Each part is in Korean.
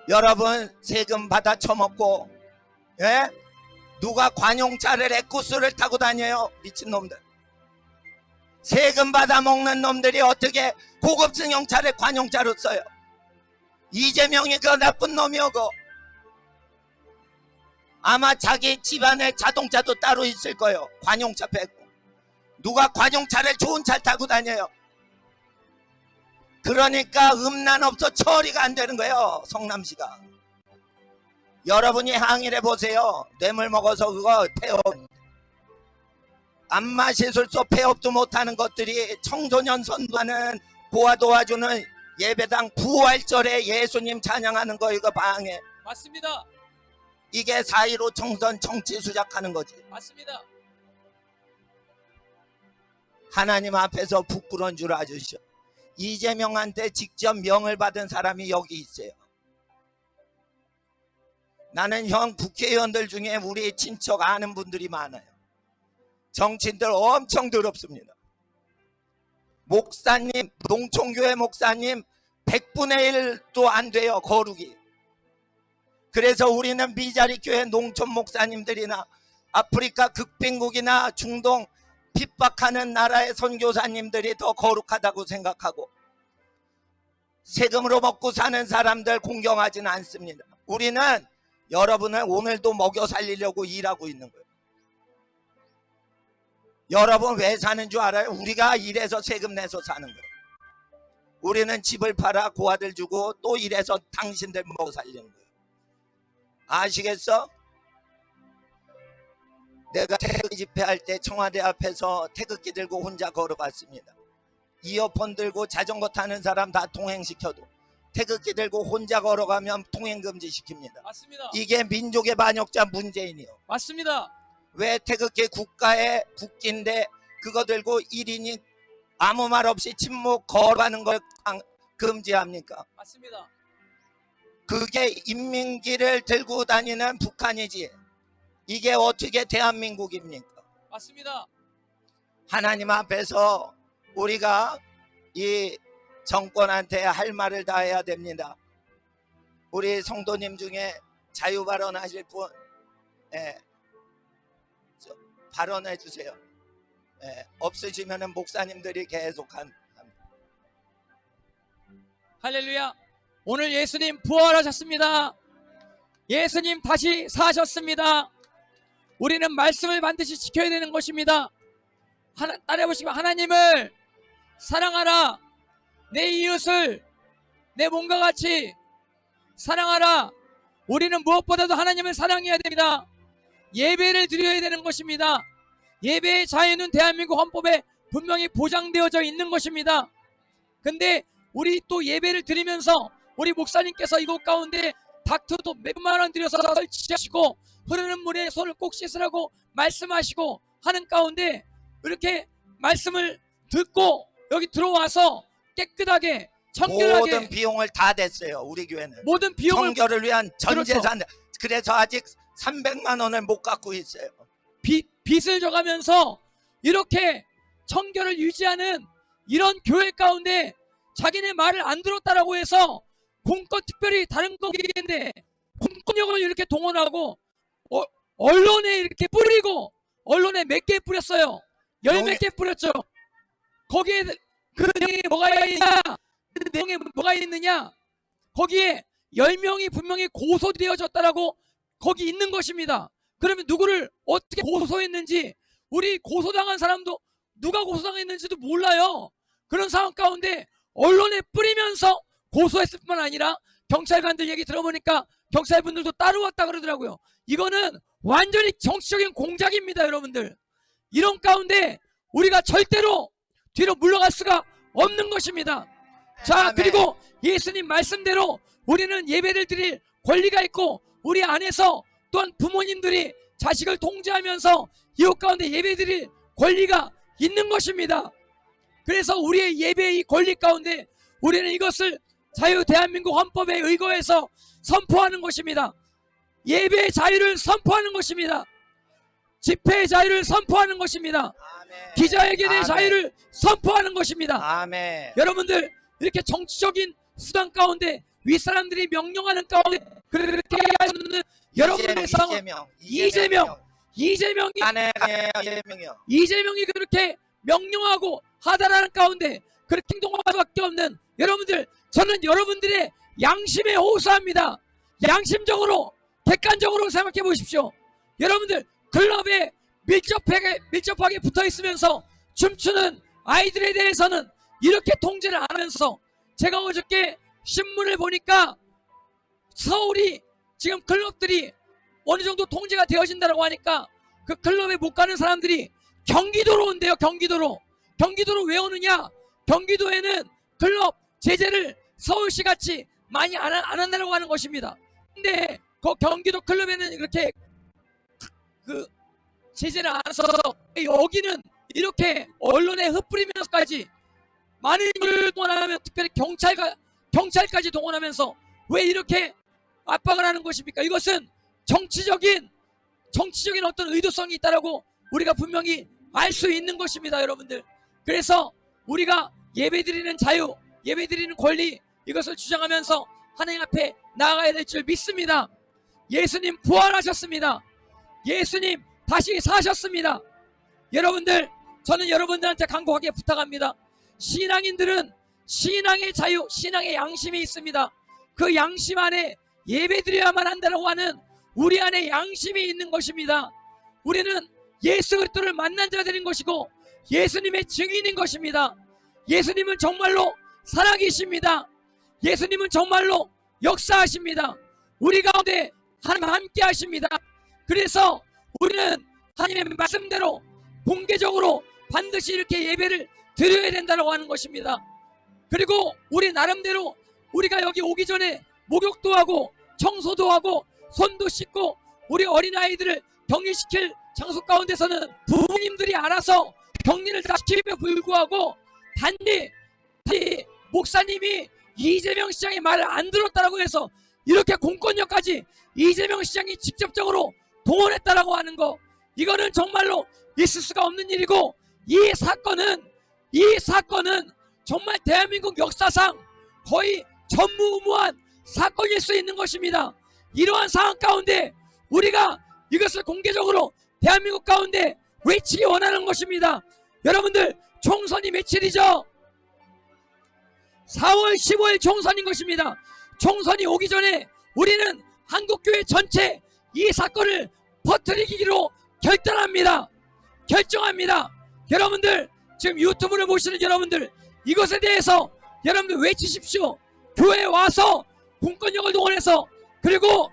여러분 세금 받아 처먹고, 예? 누가 관용차를 에쿠스를 타고 다녀요? 미친놈들. 세금 받아 먹는 놈들이 어떻게 고급 승용차를 관용차로 써요? 이재명이 그 나쁜 놈이요. 그 아마 자기 집안에 자동차도 따로 있을 거예요. 관용차 빼고. 누가 관용차를 좋은 차를 타고 다녀요? 그러니까 음란 없어 처리가 안 되는 거예요. 성남시가. 여러분이 항의를 해보세요. 뇌물 먹어서 그거 폐업, 안마시술소 폐업도 못하는 것들이 청소년 선도하는 고아 도와주는 예배당 부활절에 예수님 찬양하는 거 이거 방해. 맞습니다. 이게 4.15 총선 정치 수작하는 거지. 맞습니다. 하나님 앞에서 부끄러운 줄 아주시오. 이재명한테 직접 명을 받은 사람이 여기 있어요. 나는 형 국회의원들 중에 우리 친척 아는 분들이 많아요. 정치인들 엄청 더럽습니다. 목사님, 농촌교회 목사님 100분의 1도 안 돼요, 거룩이. 그래서 우리는 미자리 교회 농촌 목사님들이나 아프리카 극빈국이나 중동 핍박하는 나라의 선교사님들이 더 거룩하다고 생각하고, 세금으로 먹고 사는 사람들 공경하지는 않습니다. 우리는 여러분을 오늘도 먹여 살리려고 일하고 있는 거예요. 여러분 왜 사는 줄 알아요? 우리가 일해서 세금 내서 사는 거예요. 우리는 집을 팔아 고아들 주고 또 일해서 당신들 먹여 살리는 거예요. 아시겠어? 내가 태극기 집회할 때 청와대 앞에서 태극기 들고 혼자 걸어갔습니다. 이어폰 들고 자전거 타는 사람 다 통행시켜도 태극기 들고 혼자 걸어가면 통행금지 시킵니다. 맞습니다. 이게 민족의 반역자 문재인이요. 맞습니다. 왜 태극기 국가의 국기인데 그거 들고 1인이 아무 말 없이 침묵 걸어가는 걸 금지합니까? 맞습니다. 그게 인민기를 들고 다니는 북한이지, 이게 어떻게 대한민국입니까? 맞습니다. 하나님 앞에서 우리가 이 정권한테 할 말을 다 해야 됩니다. 우리 성도님 중에 자유 발언하실 분, 예, 발언해 주세요. 예, 없으시면은 목사님들이 계속 합니다. 할렐루야. 오늘 예수님 부활하셨습니다. 예수님 다시 사셨습니다. 우리는 말씀을 반드시 지켜야 되는 것입니다. 따라해보시면, 하나님을 사랑하라, 내 이웃을 내 몸과 같이 사랑하라. 우리는 무엇보다도 하나님을 사랑해야 됩니다. 예배를 드려야 되는 것입니다. 예배의 자유는 대한민국 헌법에 분명히 보장되어져 있는 것입니다. 근데 우리 또 예배를 드리면서 우리 목사님께서 이곳 가운데 닥터도 몇만 원 들여서 설치하시고 흐르는 물에 손을 꼭 씻으라고 말씀하시고 하는 가운데, 이렇게 말씀을 듣고 여기 들어와서 깨끗하게 청결하게 모든 비용을 다 냈어요. 우리 교회는 모든 비용을, 청결을 위한 전 그렇죠. 재산. 그래서 아직 300만 원을 못 갖고 있어요. 빚을 져가면서 이렇게 청결을 유지하는 이런 교회 가운데 자기네 말을 안 들었다라고 해서 공권, 특별히 다른 거겠는데 공권력을 이렇게 동원하고 언론에 이렇게 뿌리고, 언론에 몇 개 뿌렸어요. 10몇 개 뿌렸죠. 거기에 그 내용이 뭐가 있냐? 그 내용에 뭐가 있느냐? 거기에 10명이 분명히 고소되어졌다라고 거기 있는 것입니다. 그러면 누구를 어떻게 고소했는지, 우리 고소당한 사람도 누가 고소당했는지도 몰라요. 그런 상황 가운데 언론에 뿌리면서 고소했을 뿐만 아니라 경찰관들 얘기 들어보니까 경찰분들도 따라왔다 그러더라고요. 이거는 완전히 정치적인 공작입니다, 여러분들. 이런 가운데 우리가 절대로 뒤로 물러갈 수가 없는 것입니다. 자, 그리고 예수님 말씀대로 우리는 예배를 드릴 권리가 있고, 우리 안에서 또한 부모님들이 자식을 통제하면서 이웃 가운데 예배 드릴 권리가 있는 것입니다. 그래서 우리의 예배의 권리 가운데 우리는 이것을 자유 대한민국 헌법에 의거해서 선포하는 것입니다. 예배의 자유를 선포하는 것입니다. 집회의 자유를 선포하는 것입니다. 아멘. 기자회견의 아멘. 자유를 선포하는 것입니다. 아멘. 여러분들, 이렇게 정치적인 수단 가운데 윗사람들이 명령하는 가운데 그렇게 하는 여러분들의 상황, 이재명이 그렇게 명령하고 하다라는 가운데 그렇게 행동할 수밖에 없는 여러분들, 저는 여러분들의 양심에 호소합니다. 양심적으로 객관적으로 생각해 보십시오. 여러분들 클럽에 밀접하게 붙어 있으면서 춤추는 아이들에 대해서는 이렇게 통제를 안 하면서, 제가 어저께 신문을 보니까 서울이 지금 클럽들이 어느 정도 통제가 되어진다고 하니까 그 클럽에 못 가는 사람들이 경기도로 온대요. 경기도로 왜 오느냐? 경기도에는 클럽 제재를 서울시 같이 많이 안 한다고 하는 것입니다. 근데 그 경기도 클럽에는 이렇게 그 제재를 안 해서 여기는 이렇게 언론에 흩뿌리면서까지 많은 인물을 동원하면, 특별히 경찰까지 동원하면서 왜 이렇게 압박을 하는 것입니까? 이것은 정치적인 어떤 의도성이 있다라고 우리가 분명히 알 수 있는 것입니다, 여러분들. 그래서 우리가 예배드리는 자유, 예배드리는 권리, 이것을 주장하면서 하나님 앞에 나아가야 될 줄 믿습니다. 예수님 부활하셨습니다. 예수님 다시 사셨습니다. 여러분들, 저는 여러분들한테 간곡하게 부탁합니다. 신앙인들은 신앙의 자유, 신앙의 양심이 있습니다. 그 양심 안에 예배드려야만 한다고 하는 우리 안에 양심이 있는 것입니다. 우리는 예수 그리스도를 만난 자가 되는 것이고 예수님의 증인인 것입니다. 예수님은 정말로 살아계십니다. 예수님은 정말로 역사하십니다. 우리 가운데 하나님 함께 하십니다. 그래서 우리는 하나님의 말씀대로 공개적으로 반드시 이렇게 예배를 드려야 된다고 하는 것입니다. 그리고 우리 나름대로 우리가 여기 오기 전에 목욕도 하고 청소도 하고 손도 씻고 우리 어린아이들을 격리시킬 장소 가운데서는 부모님들이 알아서 격리를 다 시키며 불구하고 단지 목사님이 이재명 시장의 말을 안 들었다라고 해서 이렇게 공권력까지 이재명 시장이 직접적으로 동원했다라고 하는 거, 이거는 정말로 있을 수가 없는 일이고, 이 사건은 정말 대한민국 역사상 거의 전무후무한 사건일 수 있는 것입니다. 이러한 상황 가운데 우리가 이것을 공개적으로 대한민국 가운데 외치기 원하는 것입니다. 여러분들, 총선이 며칠이죠? 4월 15일 총선인 것입니다. 총선이 오기 전에 우리는 한국교회 전체 이 사건을 퍼뜨리기로 결정합니다. 여러분들, 지금 유튜브를 보시는 여러분들, 이것에 대해서 여러분들 외치십시오. 교회에 와서 공권력을 동원해서, 그리고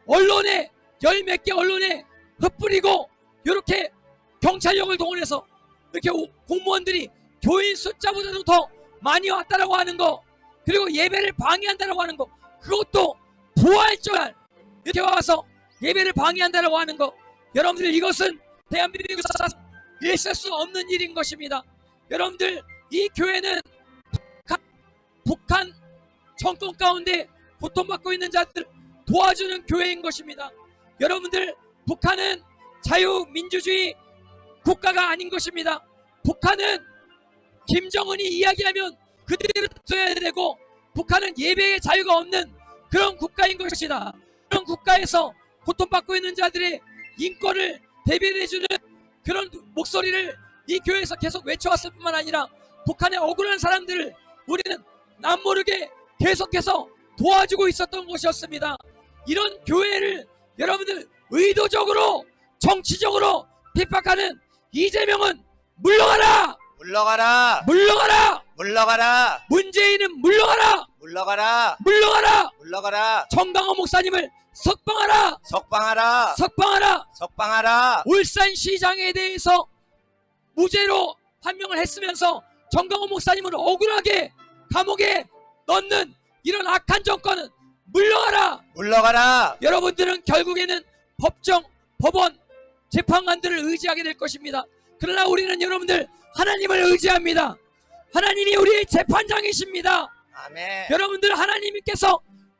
언론에 열 몇 개 언론에 흩뿌리고 이렇게 경찰력을 동원해서 이렇게 공무원들이 교인 숫자보다도 더 많이 왔다라고 하는 거, 그리고 예배를 방해한다라고 하는 거, 그것도 부활절 이렇게 와서 예배를 방해한다라고 하는 거, 여러분들, 이것은 대한민국에서 있을 수 없는 일인 것입니다. 여러분들, 이 교회는 북한 정권 가운데 고통받고 있는 자들 도와주는 교회인 것입니다. 여러분들, 북한은 자유민주주의 국가가 아닌 것입니다. 북한은 김정은이 이야기하면 그대로 써야 되고, 북한은 예배의 자유가 없는 그런 국가인 것이다. 그런 국가에서 고통받고 있는 자들의 인권을 대변해주는 그런 목소리를 이 교회에서 계속 외쳐왔을 뿐만 아니라, 북한의 억울한 사람들을 우리는 남모르게 계속해서 도와주고 있었던 것이었습니다. 이런 교회를 여러분들 의도적으로 정치적으로 핍박하는 이재명은 물러가라! 물러가라! 물러가라! 물러가라! 문재인은 물러가라! 물러가라! 물러가라! 물러가라! 정강호 목사님을 석방하라! 석방하라! 석방하라! 석방하라! 울산시장에 대해서 무죄로 판명을 했으면서 정강호 목사님을 억울하게 감옥에 넣는 이런 악한 정권은 물러가라! 물러가라! 여러분들은 결국에는 법원, 재판관들을 의지하게 될 것입니다. 그러나 우리는 여러분들 하나님을 의지합니다. 하나님이 우리의 재판장이십니다. 아멘. 여러분들, 하나님께서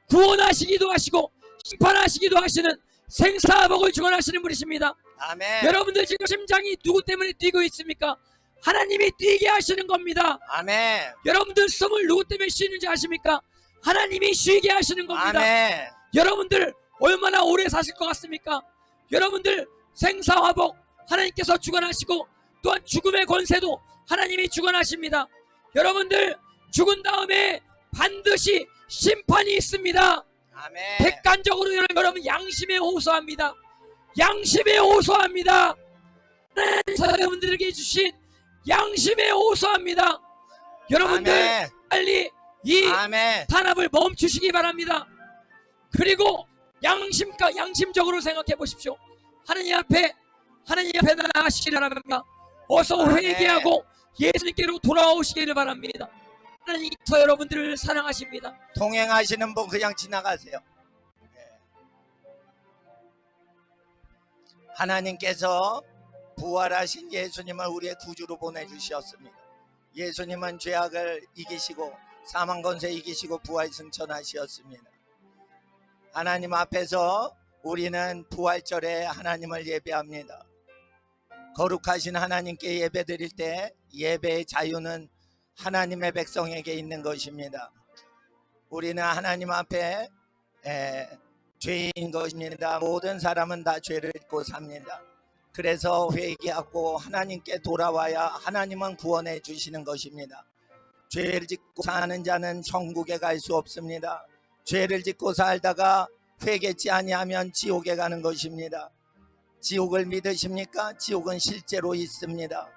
구원하시기도 하시고 심판하시기도 하시는 생사복을 주관하시는 분이십니다. 아멘. 여러분들, 지금 심장이 누구 때문에 뛰고 있습니까? 하나님이 뛰게 하시는 겁니다. 아멘. 여러분들, 숨을 누구 때문에 쉬는지 아십니까? 하나님이 쉬게 하시는 겁니다. 아멘. 여러분들 얼마나 오래 사실 것 같습니까? 여러분들 생사화복 하나님께서 주관하시고 또한 죽음의 권세도 하나님이 주관하십니다. 여러분들 죽은 다음에 반드시 심판이 있습니다. 아멘. 객관적으로 여러분 양심에 호소합니다. 양심에 호소합니다. 하나님께서 여러분들에게 주신 양심에 호소합니다. 여러분들 아멘. 빨리 이 아멘. 탄압을 멈추시기 바랍니다. 그리고 양심적으로 생각해 보십시오. 하나님 앞에 나아가시기 바랍니다. 어서 아멘. 회개하고 예수님께로 돌아오시기를 바랍니다. 하나님께서 여러분들을 사랑하십니다. 동행하시는 분 그냥 지나가세요. 하나님께서 부활하신 예수님을 우리의 구주로 보내주셨습니다. 예수님은 죄악을 이기시고 사망 권세 이기시고 부활 승천하셨습니다. 하나님 앞에서 우리는 부활절에 하나님을 예배합니다. 거룩하신 하나님께 예배드릴 때 예배의 자유는 하나님의 백성에게 있는 것입니다. 우리는 하나님 앞에 죄인 것입니다. 모든 사람은 다 죄를 짓고 삽니다. 그래서 회개하고 하나님께 돌아와야 하나님은 구원해 주시는 것입니다. 죄를 짓고 사는 자는 천국에 갈 수 없습니다. 죄를 짓고 살다가 회개치 아니하면 지옥에 가는 것입니다. 지옥을 믿으십니까? 지옥은 실제로 있습니다.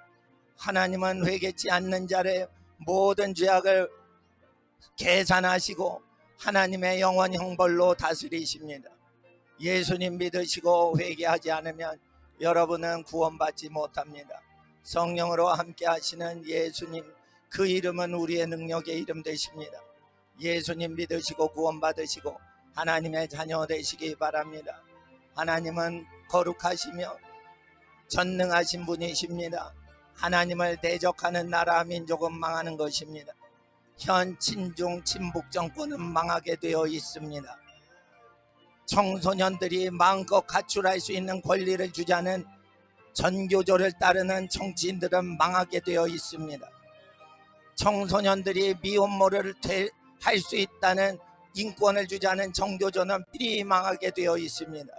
하나님은 회개치 않는 자의 모든 죄악을 계산하시고 하나님의 영원 형벌로 다스리십니다. 예수님 믿으시고 회개하지 않으면 여러분은 구원받지 못합니다. 성령으로 함께 하시는 예수님, 그 이름은 우리의 능력의 이름 되십니다. 예수님 믿으시고 구원받으시고 하나님의 자녀 되시기 바랍니다. 하나님은 거룩하시며 전능하신 분이십니다. 하나님을 대적하는 나라 민족은 망하는 것입니다. 현 친중 친북 정권은 망하게 되어 있습니다. 청소년들이 마음껏 가출할 수 있는 권리를 주자는 전교조를 따르는 정치인들은 망하게 되어 있습니다. 청소년들이 미혼모를 할 수 있다는 인권을 주자는 정교조는 미리 망하게 되어 있습니다.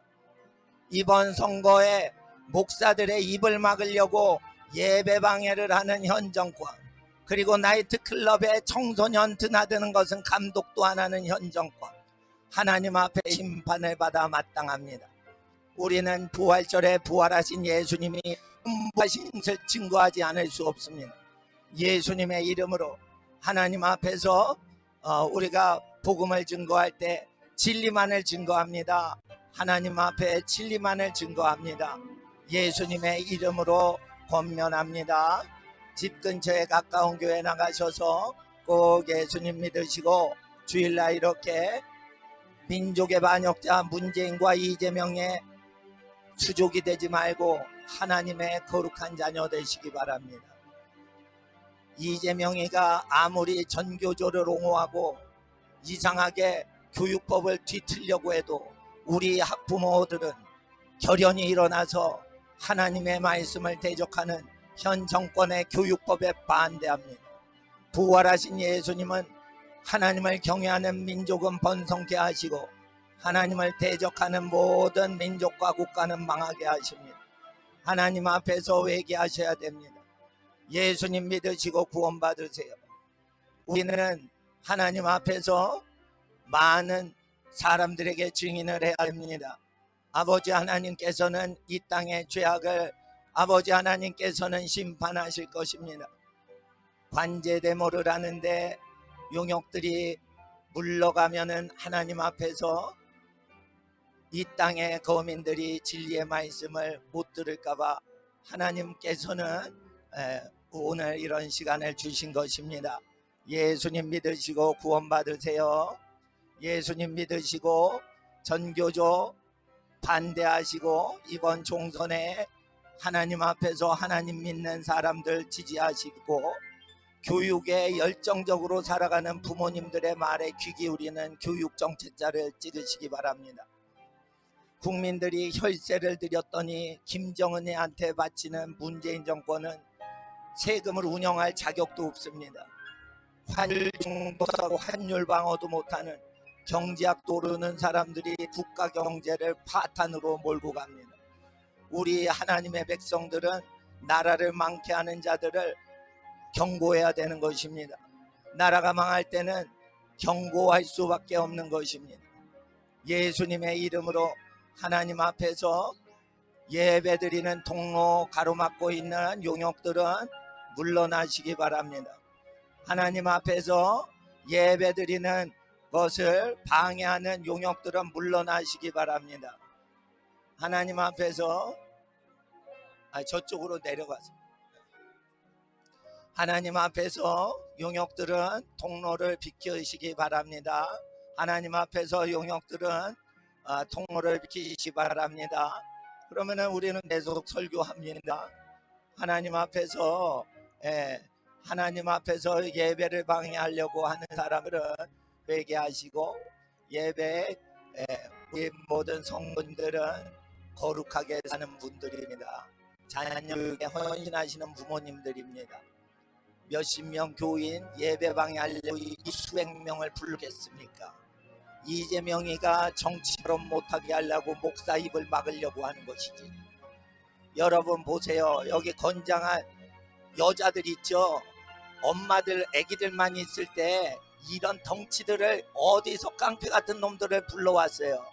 이번 선거에 목사들의 입을 막으려고 예배 방해를 하는 현 정권, 그리고 나이트클럽에 청소년 드나드는 것은 감독도 안 하는 현 정권, 하나님 앞에 심판을 받아 마땅합니다. 우리는 부활절에 부활하신 예수님이 전부하신 것을 증거하지 않을 수 없습니다. 예수님의 이름으로 하나님 앞에서 우리가 복음을 증거할 때 진리만을 증거합니다. 하나님 앞에 진리만을 증거합니다. 예수님의 이름으로 권면합니다. 집 근처에 가까운 교회 나가셔서 꼭 예수님 믿으시고 주일날 이렇게 민족의 반역자 문재인과 이재명의 수족이 되지 말고 하나님의 거룩한 자녀 되시기 바랍니다. 이재명이가 아무리 전교조를 옹호하고 이상하게 교육법을 뒤틀려고 해도 우리 학부모들은 결연히 일어나서 하나님의 말씀을 대적하는 현 정권의 교육법에 반대합니다. 부활하신 예수님은 하나님을 경외하는 민족은 번성케 하시고 하나님을 대적하는 모든 민족과 국가는 망하게 하십니다. 하나님 앞에서 회개하셔야 됩니다. 예수님 믿으시고 구원받으세요. 우리는 하나님 앞에서 많은 사람들에게 증인을 해야 합니다. 아버지 하나님께서는 이 땅의 죄악을 아버지 하나님께서는 심판하실 것입니다. 관제대모를 하는데 용역들이 물러가면은 하나님 앞에서 이 땅의 거민들이 진리의 말씀을 못 들을까봐 하나님께서는 오늘 이런 시간을 주신 것입니다. 예수님 믿으시고 구원받으세요. 예수님 믿으시고 전교조 반대하시고 이번 총선에 하나님 앞에서 하나님 믿는 사람들 지지하시고 교육에 열정적으로 살아가는 부모님들의 말에 귀 기울이는 교육정책자를 찍으시기 바랍니다. 국민들이 혈세를 드렸더니 김정은이한테 바치는 문재인 정권은 세금을 운영할 자격도 없습니다. 환율 중도하고 환율 방어도 못하는 경제학 모르는 사람들이 국가 경제를 파탄으로 몰고 갑니다. 우리 하나님의 백성들은 나라를 망케 하는 자들을 경고해야 되는 것입니다. 나라가 망할 때는 경고할 수밖에 없는 것입니다. 예수님의 이름으로 하나님 앞에서 예배드리는 통로 가로막고 있는 용역들은 물러나시기 바랍니다. 하나님 앞에서 예배드리는 것을 방해하는 용역들은 물러나시기 바랍니다. 하나님 앞에서 저쪽으로 내려가서 하나님 앞에서 용역들은 통로를 비켜주시기 바랍니다. 하나님 앞에서 용역들은 통로를 비키시기 바랍니다. 그러면은 우리는 계속 설교합니다. 하나님 앞에서 하나님 앞에서 예배를 방해하려고 하는 사람들은 회개하시고 예배 우리 모든 성도들은 거룩하게 사는 분들입니다. 자녀에게 헌신하시는 부모님들입니다. 몇십 명 교인 예배 방해하려고 수백 명을 부르겠습니까? 이재명이가 정치처럼 못하게 하려고 목사 입을 막으려고 하는 것이지. 여러분 보세요. 여기 건장한 여자들 있죠. 엄마들 아기들만 있을 때 이런 덩치들을 어디서 깡패 같은 놈들을 불러왔어요.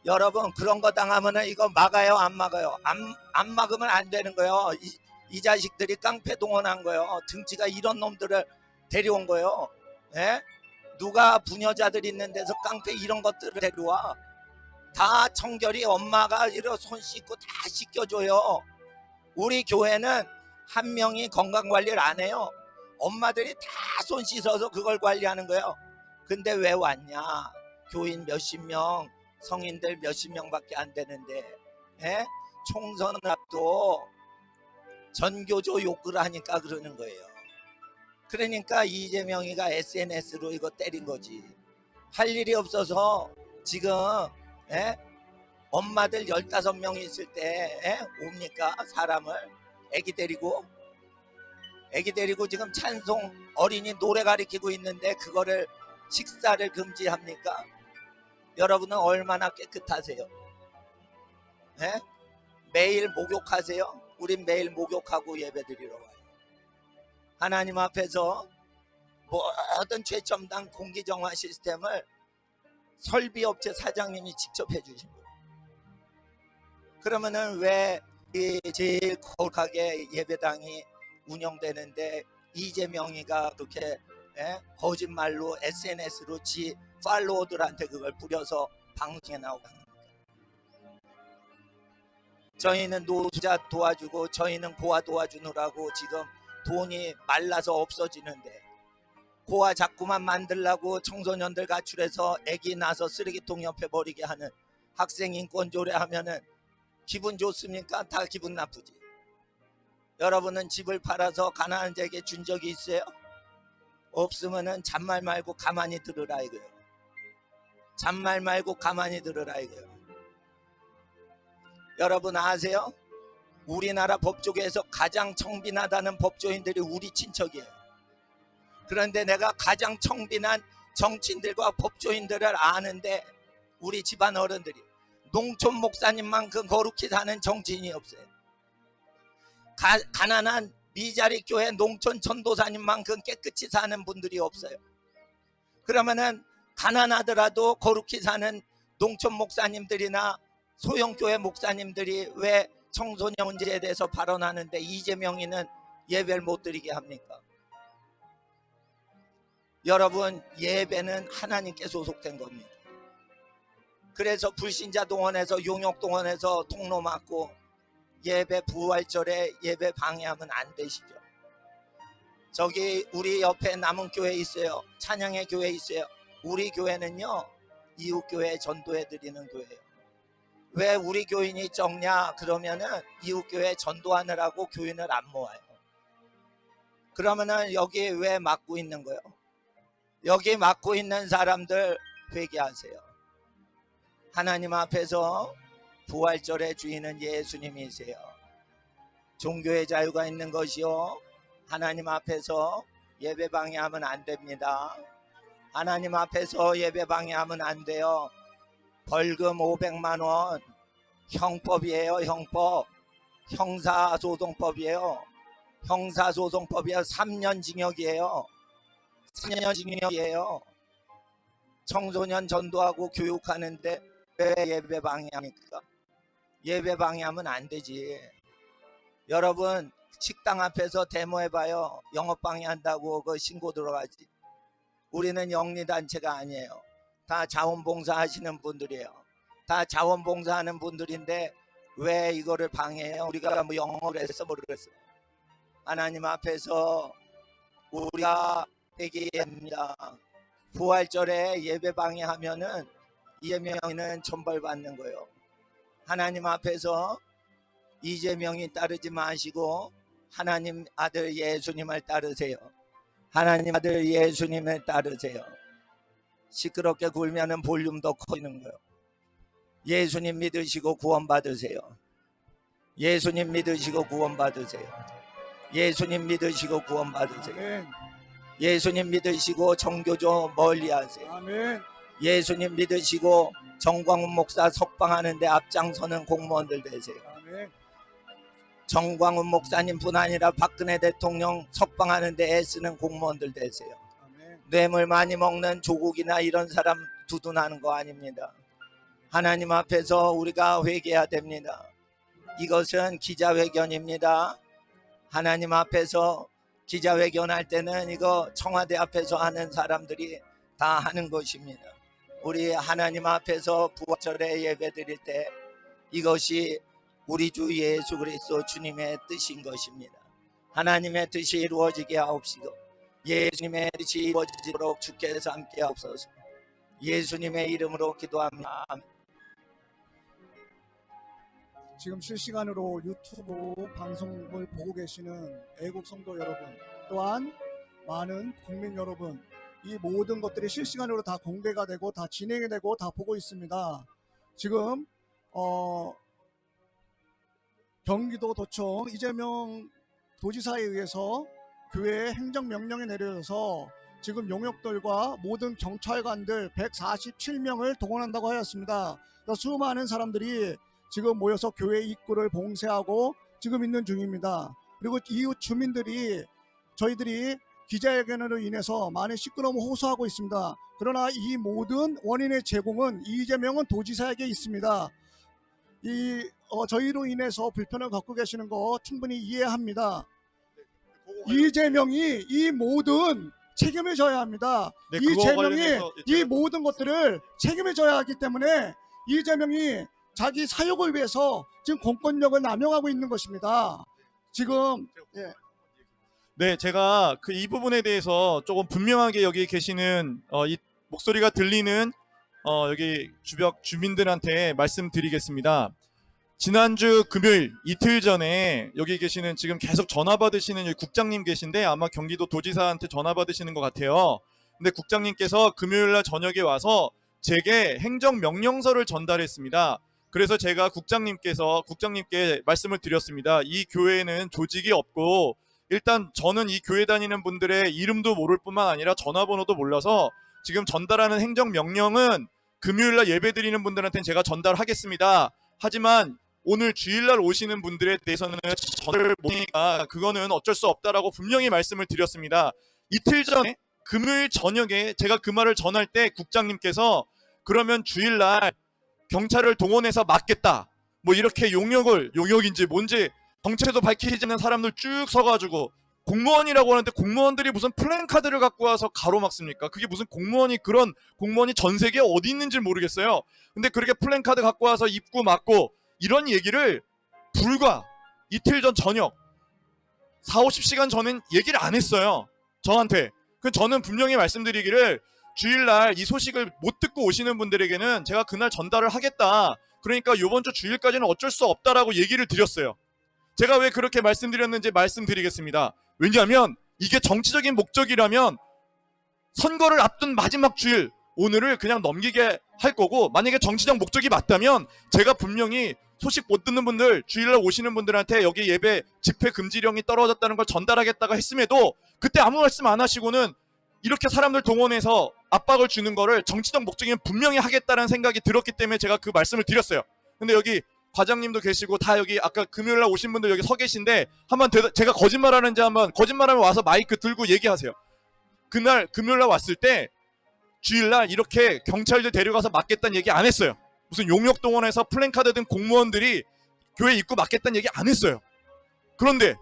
여러분 그런 거 당하면 이거 막아요 안 막아요? 안 막으면 안 되는 거예요. 이 자식들이 깡패 동원한 거예요. 등치가 이런 놈들을 데려온 거예요. 누가 부녀자들 있는 데서 깡패 이런 것들을 데려와? 다 청결히 엄마가 이런 손 씻고 다 씻겨줘요. 우리 교회는 한 명이 건강관리를 안 해요. 엄마들이 다 손 씻어서 그걸 관리하는 거예요. 근데 왜 왔냐? 교인 몇십 명, 성인들 몇십 명밖에 안 되는데 총선을 앞도 전교조 욕을 하니까 그러는 거예요. 그러니까 이재명이가 SNS로 이거 때린 거지. 할 일이 없어서 지금 엄마들 15명 있을 때 옵니까? 사람을 애기 데리고 지금 찬송 어린이 노래 가리키고 있는데 그거를 식사를 금지합니까? 여러분은 얼마나 깨끗하세요? 매일 목욕하세요? 우린 매일 목욕하고 예배드리러 와요. 하나님 앞에서 모든 최첨단 공기정화 시스템을 설비업체 사장님이 직접 해주신 거예요. 그러면은 왜 제일 거룩하게 예배당이 운영되는데 이재명이가 그렇게 거짓말로 SNS로 지 팔로워들한테 그걸 뿌려서 방송에 나오고 합니다. 저희는 노자 도와주고 저희는 고아 도와주느라고 지금 돈이 말라서 없어지는데 고아 자꾸만 만들라고 청소년들 가출해서 애기 낳아서 쓰레기통 옆에 버리게 하는 학생 인권조례 하면은 기분 좋습니까? 다 기분 나쁘지. 여러분은 집을 팔아서 가난한 자에게 준 적이 있어요? 없으면은 잔말 말고 가만히 들으라 이거요. 잔말 말고 가만히 들으라 이거요. 여러분 아세요? 우리나라 법조계에서 가장 청빈하다는 법조인들이 우리 친척이에요. 그런데 내가 가장 청빈한 정치인들과 법조인들을 아는데 우리 집안 어른들이 농촌 목사님만큼 거룩히 사는 정치인이 없어요. 가난한 미자리 교회 농촌 전도사님만큼 깨끗이 사는 분들이 없어요. 그러면은 가난하더라도 거룩히 사는 농촌 목사님들이나 소형교회 목사님들이 왜 청소년 문제에 대해서 발언하는데 이재명이는 예배를 못 드리게 합니까? 여러분 예배는 하나님께 소속된 겁니다. 그래서 불신자 동원해서 용역 동원해서 통로 막고 예배 부활절에 예배 방해하면 안 되시죠. 저기 우리 옆에 남은 교회 있어요. 찬양의 교회 있어요. 우리 교회는요 이웃교회 전도해 드리는 교회예요. 왜 우리 교인이 적냐? 그러면은 이웃교회 전도하느라고 교인을 안 모아요. 그러면은 여기 왜 막고 있는 거예요? 여기 막고 있는 사람들 회개하세요. 하나님 앞에서 부활절의 주인은 예수님이세요. 종교의 자유가 있는 것이요 하나님 앞에서 예배 방해하면 안 됩니다. 하나님 앞에서 예배 방해하면 안 돼요. 벌금 500만 원, 형법이에요. 형법, 형사소송법이에요. 형사소송법이에요. 3년 징역이에요. 3년 징역이에요. 청소년 전도하고 교육하는데 왜 예배 방해합니까? 예배 방해하면 안 되지. 여러분, 식당 앞에서 데모해봐요. 영업 방해한다고 그 신고 들어가지. 우리는 영리단체가 아니에요. 다 자원봉사 하시는 분들이에요. 다 자원봉사하는 분들인데 왜 이거를 방해해요? 우리가 뭐 영어를 해서 모르겠어요. 하나님 앞에서 우리가 얘기합니다. 부활절에 예배 방해하면은 이재명이는 천벌받는 거예요. 하나님 앞에서 이재명이 따르지 마시고 하나님 아들 예수님을 따르세요. 하나님 아들 예수님을 따르세요. 시끄럽게 굴면은 볼륨도 커지는 거예요. 예수님 믿으시고 구원받으세요. 예수님 믿으시고 구원받으세요. 예수님 믿으시고 구원받으세요. 아멘. 예수님 믿으시고 정교조 멀리하세요. 아멘. 예수님 믿으시고 정광훈 목사 석방하는데 앞장서는 공무원들 되세요. 아멘. 정광훈 목사님뿐 아니라 박근혜 대통령 석방하는데 애쓰는 공무원들 되세요. 아멘. 뇌물 많이 먹는 조국이나 이런 사람 두둔하는 거 아닙니다. 하나님 앞에서 우리가 회개해야 됩니다. 이것은 기자회견입니다. 하나님 앞에서 기자회견할 때는 이거 청와대 앞에서 하는 사람들이 다 하는 것입니다. 우리 하나님 앞에서 부활절에 예배드릴 때 이것이 우리 주 예수 그리스도 주님의 뜻인 것입니다. 하나님의 뜻이 이루어지게 하옵시고 예수님의 뜻이 이루어지도록 주께서 함께 하옵소서. 예수님의 이름으로 기도합니다. 지금 실시간으로 유튜브 방송을 보고 계시는 애국 성도 여러분, 또한 많은 국민 여러분, 이 모든 것들이 실시간으로 다 공개가 되고 다 진행이 되고 다 보고 있습니다. 지금 경기도도청 이재명 도지사에 의해서 교회에 행정명령이 내려져서 지금 용역들과 모든 경찰관들 147명을 동원한다고 하였습니다. 수많은 사람들이 지금 모여서 교회 입구를 봉쇄하고 지금 있는 중입니다. 그리고 이웃 주민들이 저희들이 기자회견으로 인해서 많은 시끄러움을 호소하고 있습니다. 그러나 이 모든 원인의 제공은 이재명은 도지사에게 있습니다. 저희로 인해서 불편을 갖고 계시는 거 충분히 이해합니다. 이재명이 이 모든 책임을 져야 합니다. 네, 이재명이 이 모든 것들을 책임을 져야 하기 때문에 이재명이 자기 사욕을 위해서 지금 공권력을 남용하고 있는 것입니다. 지금 네, 제가 이 부분에 대해서 조금 분명하게 여기 계시는 이 목소리가 들리는 여기 주변 주민들한테 말씀드리겠습니다. 지난주 금요일 이틀 전에 여기 계시는 지금 계속 전화 받으시는 여기 국장님 계신데 아마 경기도 도지사한테 전화 받으시는 것 같아요. 근데 국장님께서 금요일날 저녁에 와서 제게 행정명령서를 전달했습니다. 그래서 제가 국장님께 말씀을 드렸습니다. 이 교회에는 조직이 없고 일단 저는 이 교회 다니는 분들의 이름도 모를 뿐만 아니라 전화번호도 몰라서 지금 전달하는 행정명령은 금요일날 예배드리는 분들한테는 제가 전달하겠습니다. 하지만 오늘 주일날 오시는 분들에 대해서는 전화를 못하니까 그거는 어쩔 수 없다라고 분명히 말씀을 드렸습니다. 이틀 전에 금요일 저녁에 제가 그 말을 전할 때 국장님께서 그러면 주일날 경찰을 동원해서 막겠다 뭐 이렇게 용역인지 뭔지 정체도 밝히지 않는 사람들 쭉 서가지고 공무원이라고 하는데 공무원들이 무슨 플랜카드를 갖고 와서 가로막습니까? 그게 무슨 그런 공무원이 전 세계에 어디 있는지 모르겠어요. 근데 그렇게 플랜카드 갖고 와서 입구 막고 이런 얘기를 불과 이틀 전 저녁 40-50시간 전엔 얘기를 안 했어요. 저한테. 저는 분명히 말씀드리기를 주일날 이 소식을 못 듣고 오시는 분들에게는 제가 그날 전달을 하겠다. 그러니까 이번 주 주일까지는 어쩔 수 없다라고 얘기를 드렸어요. 제가 왜 그렇게 말씀드렸는지 말씀드리겠습니다. 왜냐하면 이게 정치적인 목적이라면 선거를 앞둔 마지막 주일 오늘을 그냥 넘기게 할 거고, 만약에 정치적 목적이 맞다면 제가 분명히 소식 못 듣는 분들, 주일날 오시는 분들한테 여기 예배 집회 금지령이 떨어졌다는 걸 전달하겠다고 했음에도 그때 아무 말씀 안 하시고는 이렇게 사람들 동원해서 압박을 주는 거를 정치적 목적이면 분명히 하겠다는 생각이 들었기 때문에 제가 그 말씀을 드렸어요. 근데 여기 과장님도 계시고 다 여기 아까 금요일날 오신 분들 여기 서 계신데 한번 제가 거짓말하는지 한번, 거짓말하면 와서 마이크 들고 얘기하세요. 그날 금요일날 왔을 때 주일날 이렇게 경찰들 데려가서 맞겠다는 얘기 안 했어요. 무슨 용역동원에서 플랜카드 든 공무원들이 교회 입구 막겠다는 얘기 안 했어요. 그런데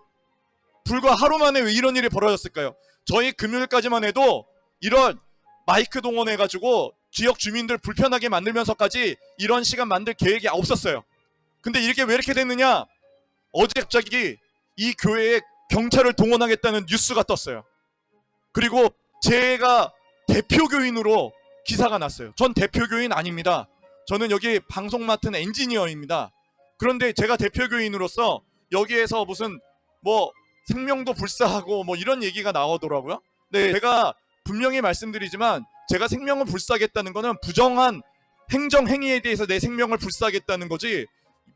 불과 하루 만에 왜 이런 일이 벌어졌을까요? 저희 금요일까지만 해도 이런 마이크 동원해가지고 지역 주민들 불편하게 만들면서까지 이런 시간 만들 계획이 없었어요. 근데 이게 왜 이렇게 됐느냐? 어제 갑자기 이 교회에 경찰을 동원하겠다는 뉴스가 떴어요. 그리고 제가 대표교인으로 기사가 났어요. 전 대표교인 아닙니다. 저는 여기 방송 맡은 엔지니어입니다. 그런데 제가 대표교인으로서 여기에서 무슨 뭐 생명도 불사하고 뭐 이런 얘기가 나오더라고요. 네, 제가 분명히 말씀드리지만 제가 생명을 불사하겠다는 거는 부정한 행정행위에 대해서 내 생명을 불사하겠다는 거지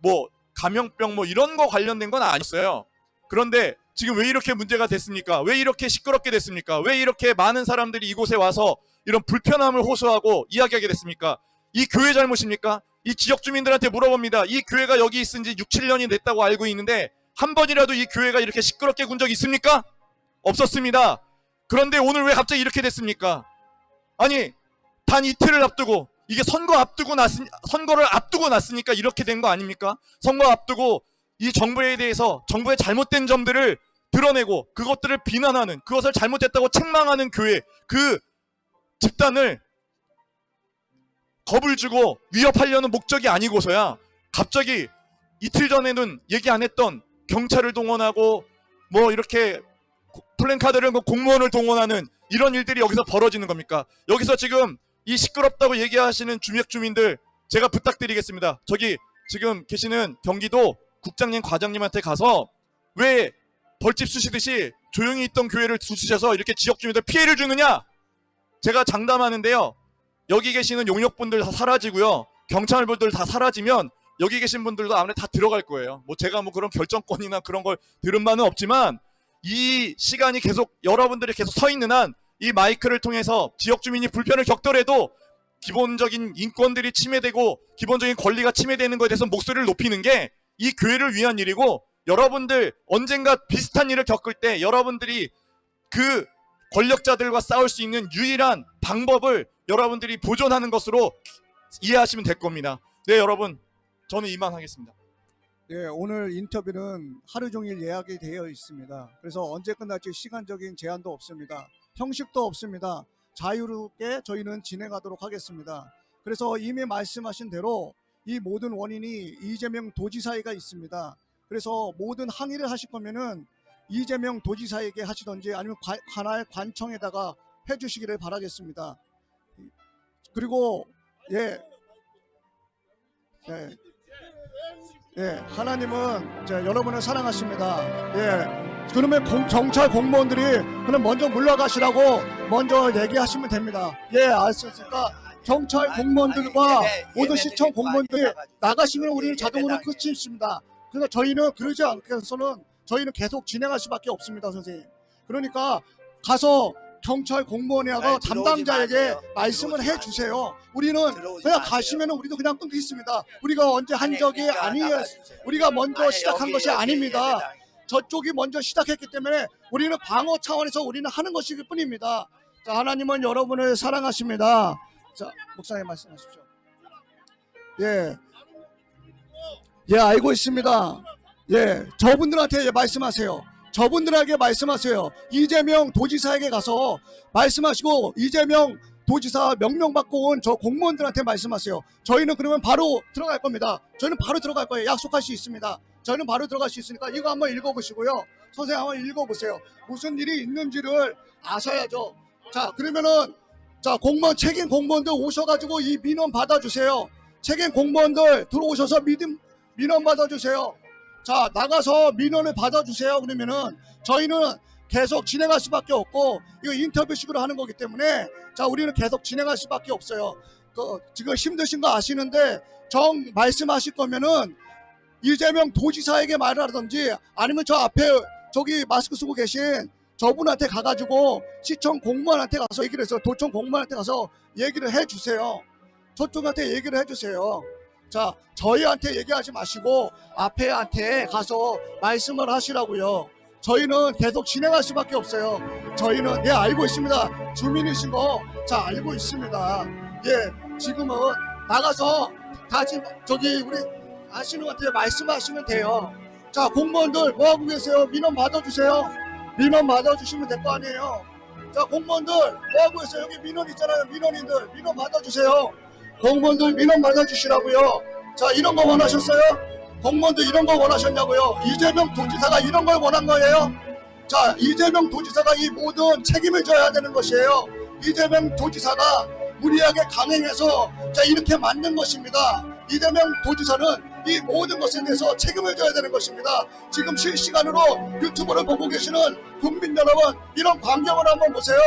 뭐 감염병 뭐 이런 거 관련된 건 아니었어요. 그런데 지금 왜 이렇게 문제가 됐습니까? 왜 이렇게 시끄럽게 됐습니까? 왜 이렇게 많은 사람들이 이곳에 와서 이런 불편함을 호소하고 이야기하게 됐습니까? 이 교회 잘못입니까? 이 지역 주민들한테 물어봅니다. 이 교회가 여기 있은 지 6, 7년이 됐다고 알고 있는데 한 번이라도 이 교회가 이렇게 시끄럽게 군 적이 있습니까? 없었습니다. 그런데 오늘 왜 갑자기 이렇게 됐습니까? 아니, 단 이틀을 앞두고 이게 선거를 앞두고 났으니까 이렇게 된 거 아닙니까? 선거 앞두고 이 정부에 대해서 정부의 잘못된 점들을 드러내고 그것들을 비난하는, 그것을 잘못했다고 책망하는 교회, 그 집단을 겁을 주고 위협하려는 목적이 아니고서야 갑자기 이틀 전에는 얘기 안 했던 경찰을 동원하고 뭐 이렇게 플랜카드를 공무원을 동원하는 이런 일들이 여기서 벌어지는 겁니까? 여기서 지금 이 시끄럽다고 얘기하시는 주역 주민들 제가 부탁드리겠습니다. 저기 지금 계시는 경기도 국장님, 과장님한테 가서 왜 벌집 쑤시듯이 조용히 있던 교회를 쑤셔서 이렇게 지역 주민들 피해를 주느냐? 제가 장담하는데요. 여기 계시는 용역분들 다 사라지고요. 경찰분들 다 사라지면 여기 계신 분들도 아무래도 다 들어갈 거예요. 뭐 제가 뭐 그런 결정권이나 그런 걸 들은 바는 없지만 이 시간이 계속 여러분들이 계속 서 있는 한 이 마이크를 통해서 지역 주민이 불편을 겪더라도 기본적인 인권들이 침해되고 기본적인 권리가 침해되는 것에 대해서 목소리를 높이는 게 이 교회를 위한 일이고, 여러분들 언젠가 비슷한 일을 겪을 때 여러분들이 그 권력자들과 싸울 수 있는 유일한 방법을 여러분들이 보존하는 것으로 이해하시면 될 겁니다. 네, 여러분, 저는 이만하겠습니다. 네, 오늘 인터뷰는 하루 종일 예약이 되어 있습니다. 그래서 언제 끝날지 시간적인 제한도 없습니다. 형식도 없습니다. 자유롭게 저희는 진행하도록 하겠습니다. 그래서 이미 말씀하신 대로 이 모든 원인이 이재명 도지사에게 있습니다. 그래서 모든 항의를 하실 거면은 이재명 도지사에게 하시던지 아니면 관할 관청에다가 해주시기를 바라겠습니다. 그리고 하나님은 여러분을 사랑하십니다. 그러면 경찰 공무원들이 그럼 먼저 물러가시라고 먼저 얘기하시면 됩니다. 아셨습니까? 경찰 공무원들과 모든 시청 공무원들이 나가시면 우리는 자동으로 끝이 있습니다. 그러니까 저희는 그러지 않고서는 저희는 계속 진행할 수밖에 없습니다, 선생님. 그러니까 가서 경찰 공무원이하고 담당자에게 말씀을 해주세요. 우리는 그냥 가시면 우리도 그냥 끊겠습니다. 우리가 언제 한 적이 아니에요. 우리가 먼저 시작한 것이 아닙니다. 저쪽이 먼저 시작했기 때문에 우리는 방어 차원에서 우리는 하는 것일 뿐입니다. 자, 하나님은 여러분을 사랑하십니다. 자, 목사님 말씀하십시오. 알고 있습니다. 저분들한테 말씀하세요. 저분들에게 말씀하세요. 이재명 도지사에게 가서 말씀하시고 이재명 도지사 명령받고 온 저 공무원들한테 말씀하세요. 저희는 그러면 바로 들어갈 겁니다. 저희는 바로 들어갈 거예요. 약속할 수 있습니다. 저희는 바로 들어갈 수 있으니까 이거 한번 읽어보시고요. 선생님 한번 읽어보세요. 무슨 일이 있는지를 아셔야죠. 자, 그러면은 공무원 책임 공무원들 오셔가지고 이 민원 받아주세요. 책임 공무원들 들어오셔서 민원 받아주세요. 자, 나가서 민원을 받아주세요. 그러면은 저희는 계속 진행할 수밖에 없고 이거 인터뷰식으로 하는 거기 때문에 자 우리는 계속 진행할 수밖에 없어요. 지금 힘드신 거 아시는데 정 말씀하실 거면은 이재명 도지사에게 말을 하든지 아니면 저 앞에 저기 마스크 쓰고 계신 저분한테 가가지고 시청 공무원한테 가서 얘기를 해서 도청 공무원한테 가서 얘기를 해주세요. 저쪽한테 얘기를 해주세요. 자 저희한테 얘기하지 마시고 앞에한테 가서 말씀을 하시라고요. 저희는 계속 진행할 수밖에 없어요. 저희는 알고 있습니다. 주민이신 거 자 알고 있습니다. 지금은 나가서 다시 저기 우리 아시는 것 같아요. 말씀하시면 돼요. 자 공무원들 뭐하고 계세요? 민원 받아주세요. 민원 받아주시면 될 거 아니에요. 자 공무원들 뭐하고 계세요? 여기 민원 있잖아요. 민원인들 민원 받아주세요. 공무원들 민원 받아주시라고요. 자 이런 거 원하셨어요? 공무원들 이런 거 원하셨냐고요? 이재명 도지사가 이런 걸 원한 거예요? 자 이재명 도지사가 이 모든 책임을 져야 되는 것이에요. 이재명 도지사가 무리하게 강행해서 자 이렇게 만든 것입니다. 이재명 도지사는 이 모든 것에 대해서 책임을 져야 되는 것입니다. 지금 실시간으로 유튜브를 보고 계시는 국민 여러분 이런 광경을 한번 보세요.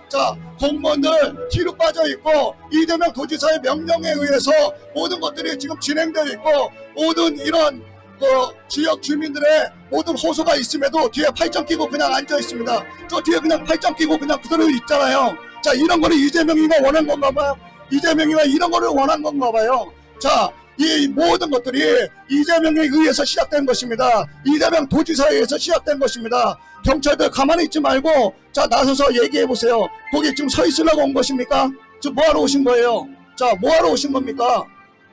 자 공무원들 뒤로 빠져 있고 이재명 도지사의 명령에 의해서 모든 것들이 지금 진행되어 있고 모든 이런 지역 주민들의 모든 호소가 있음에도 뒤에 팔짱 끼고 그냥 앉아 있습니다. 저 뒤에 그냥 팔짱 끼고 그냥 그대로 있잖아요. 자 이런 거를 이재명이가 원한 건가 봐요. 이재명이가 이런 거를 원한 건가 봐요. 자 이 모든 것들이 이재명에 의해서 시작된 것입니다. 이재명 도지사에 의해서 시작된 것입니다. 경찰들 가만히 있지 말고 자 나서서 얘기해 보세요. 거기 지금 서 있으려고 온 것입니까? 지금 뭐하러 오신 거예요? 자 뭐하러 오신 겁니까?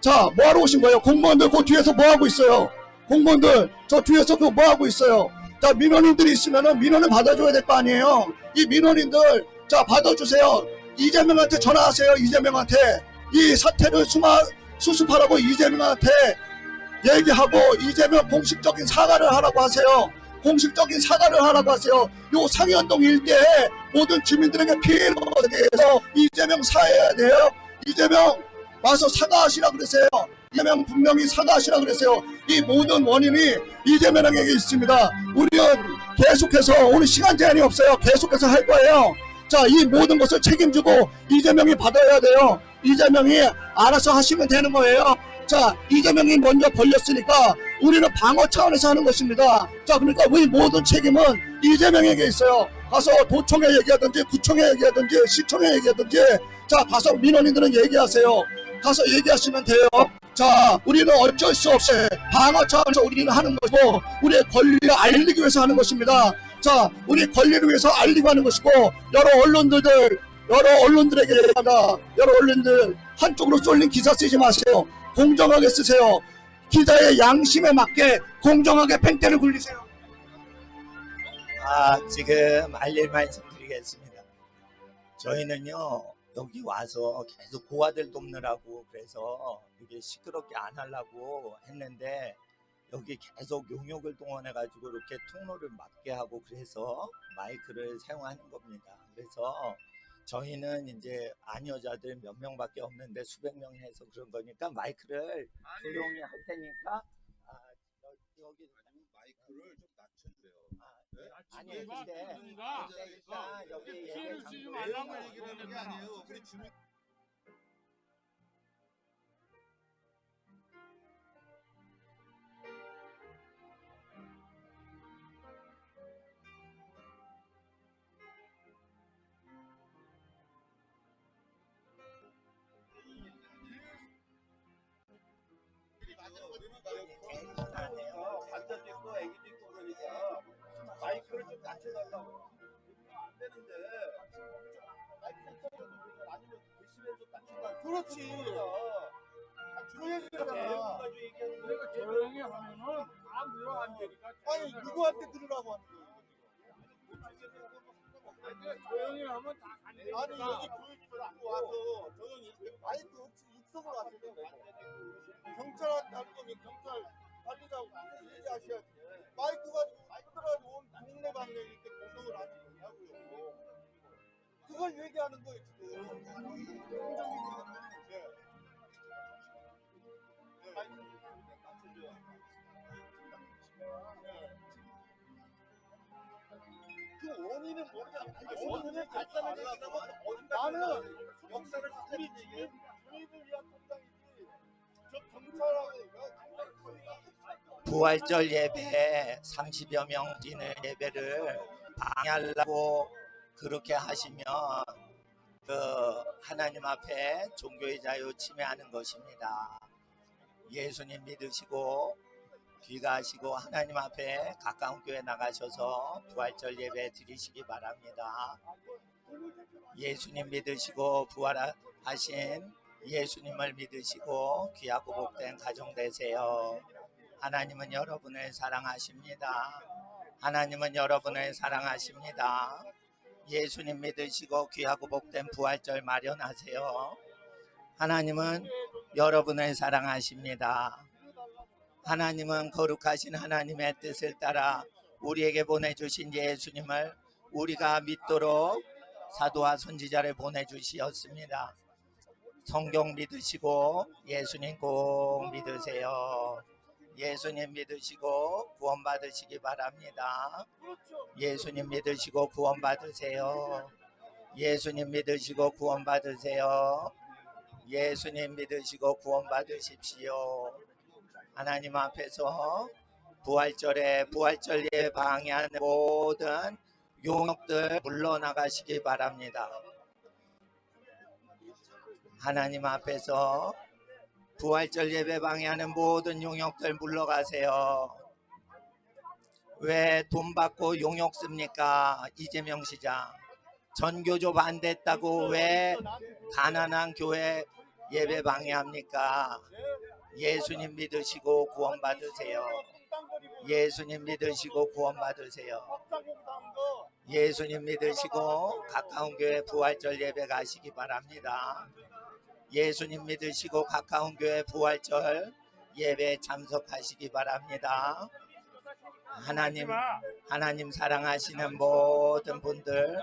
자 뭐하러 오신 거예요? 공무원들 그 뒤에서 뭐하고 있어요? 공무원들 저 뒤에서 그 뭐하고 있어요? 자 민원인들이 있으면은 민원을 받아줘야 될 거 아니에요? 이 민원인들 자 받아주세요. 이재명한테 전화하세요. 이재명한테 이 사태를 수습하라고 이재명한테 얘기하고 이재명 공식적인 사과를 하라고 하세요. 공식적인 사과를 하라고 하세요. 요 상현동 일대에 모든 주민들에게 피해를 대해서 이재명 사과해야 돼요. 이재명 와서 사과하시라 그러세요. 이재명 분명히 사과하시라 그러세요. 이 모든 원인이 이재명에게 있습니다. 우리는 계속해서 오늘 시간 제한이 없어요. 계속해서 할 거예요. 자, 이 모든 것을 책임지고 이재명이 받아야 돼요. 이재명이 알아서 하시면 되는 거예요. 자, 이재명이 먼저 걸렸으니까 우리는 방어 차원에서 하는 것입니다. 자, 그러니까 우리 모든 책임은 이재명에게 있어요. 가서 도청에 얘기하든지 구청에 얘기하든지 시청에 얘기하든지 자, 가서 민원인들은 얘기하세요. 가서 얘기하시면 돼요. 자, 우리는 어쩔 수 없이 방어 차원에서 우리는 하는 것이고 우리의 권리를 알리기 위해서 하는 것입니다. 자, 우리 권리를 위해서 알리고 하는 것이고 여러 언론들에게 얘기합니다. 여러 언론들 한쪽으로 쏠린 기사 쓰지 마세요. 공정하게 쓰세요. 기자의 양심에 맞게 공정하게 팽대를 굴리세요. 지금 알릴 말씀드리겠습니다. 저희는요 여기 와서 계속 고아들 돕느라고 그래서 이게 시끄럽게 안 하려고 했는데 여기 계속 용역을 동원해가지고 이렇게 통로를 막게 하고 그래서 마이크를 사용하는 겁니다. 그래서 저희는 이제 안여자들 몇 명밖에 없는데 수백 명이 해서 그런 거니까 마이크를 조용히 할 테니까 여기 마이크를 좀 낮춰주세요. 아니 근데 일단 여기 피해를 주지 말라고 얘기하는 게 아니에요. 우리 주민 관자도 있고 애기도 있고 그러니까 마이크를 좀 낮춰달라고. 안 되는데 마이크 아니면 대신에 좀 낮춰달라고. 그렇지. 조용히 하잖아. 그러니까 조용히 하면은 다 물어 안 되니까. 아니 누구한테 들으라고 하는 거예요? 아니, 조용히 하면 다 안 되니까. 아니 여기 보여주면 안 와서 조용히 이렇게 마이크 없이 육성으로 하시면 경찰한테 할 거면 경찰 관리자하고 얘기하셔야지. 마이크가 들어가지고 동네방네 이렇게 고성을 하는 거냐고요. 그걸 얘기하는 거예요 지금. 마이크 맞춰줘요. 그 우리는 모르는 발전을 나는 역사를 우리 지금 주민을 위한 통장이지 저 경찰하고 부활절 예배 30여 명 뛰는 예배를 방해하려고 그렇게 하시면 그 하나님 앞에 종교의 자유 침해하는 것입니다. 예수님 믿으시고 귀가하시고 하나님 앞에 가까운 교회 나가셔서 부활절 예배 드리시기 바랍니다. 예수님 믿으시고 부활하신 예수님을 믿으시고 귀하고 복된 가정 되세요. 하나님은 여러분을 사랑하십니다. 하나님은 여러분을 사랑하십니다. 예수님 믿으시고 귀하고 복된 부활절 마련하세요. 하나님은 여러분을 사랑하십니다. 하나님은 거룩하신 하나님의 뜻을 따라 우리에게 보내주신 예수님을 우리가 믿도록 사도와 선지자를 보내주시었습니다. 성경 믿으시고 예수님 꼭 믿으세요. 예수님 믿으시고 구원받으시기 바랍니다. 예수님 믿으시고 구원받으세요. 예수님 믿으시고 구원받으세요. 예수님 믿으시고 구원받으십시오. 하나님 앞에서 부활절에 부활절 예배 방해하는 모든 용역들 물러나가시기 바랍니다. 하나님 앞에서 부활절 예배 방해하는 모든 용역들 물러가세요. 왜 돈 받고 용역 씁니까? 이재명 시장 전교조 반대했다고 왜 가난한 교회 예배 방해합니까? 예수님 믿으시고 구원받으세요. 예수님 믿으시고 구원받으세요. 예수님 믿으시고 가까운 교회 부활절 예배 가시기 바랍니다. 예수님 믿으시고 가까운 교회 부활절 예배 참석하시기 바랍니다. 하나님 사랑하시는 모든 분들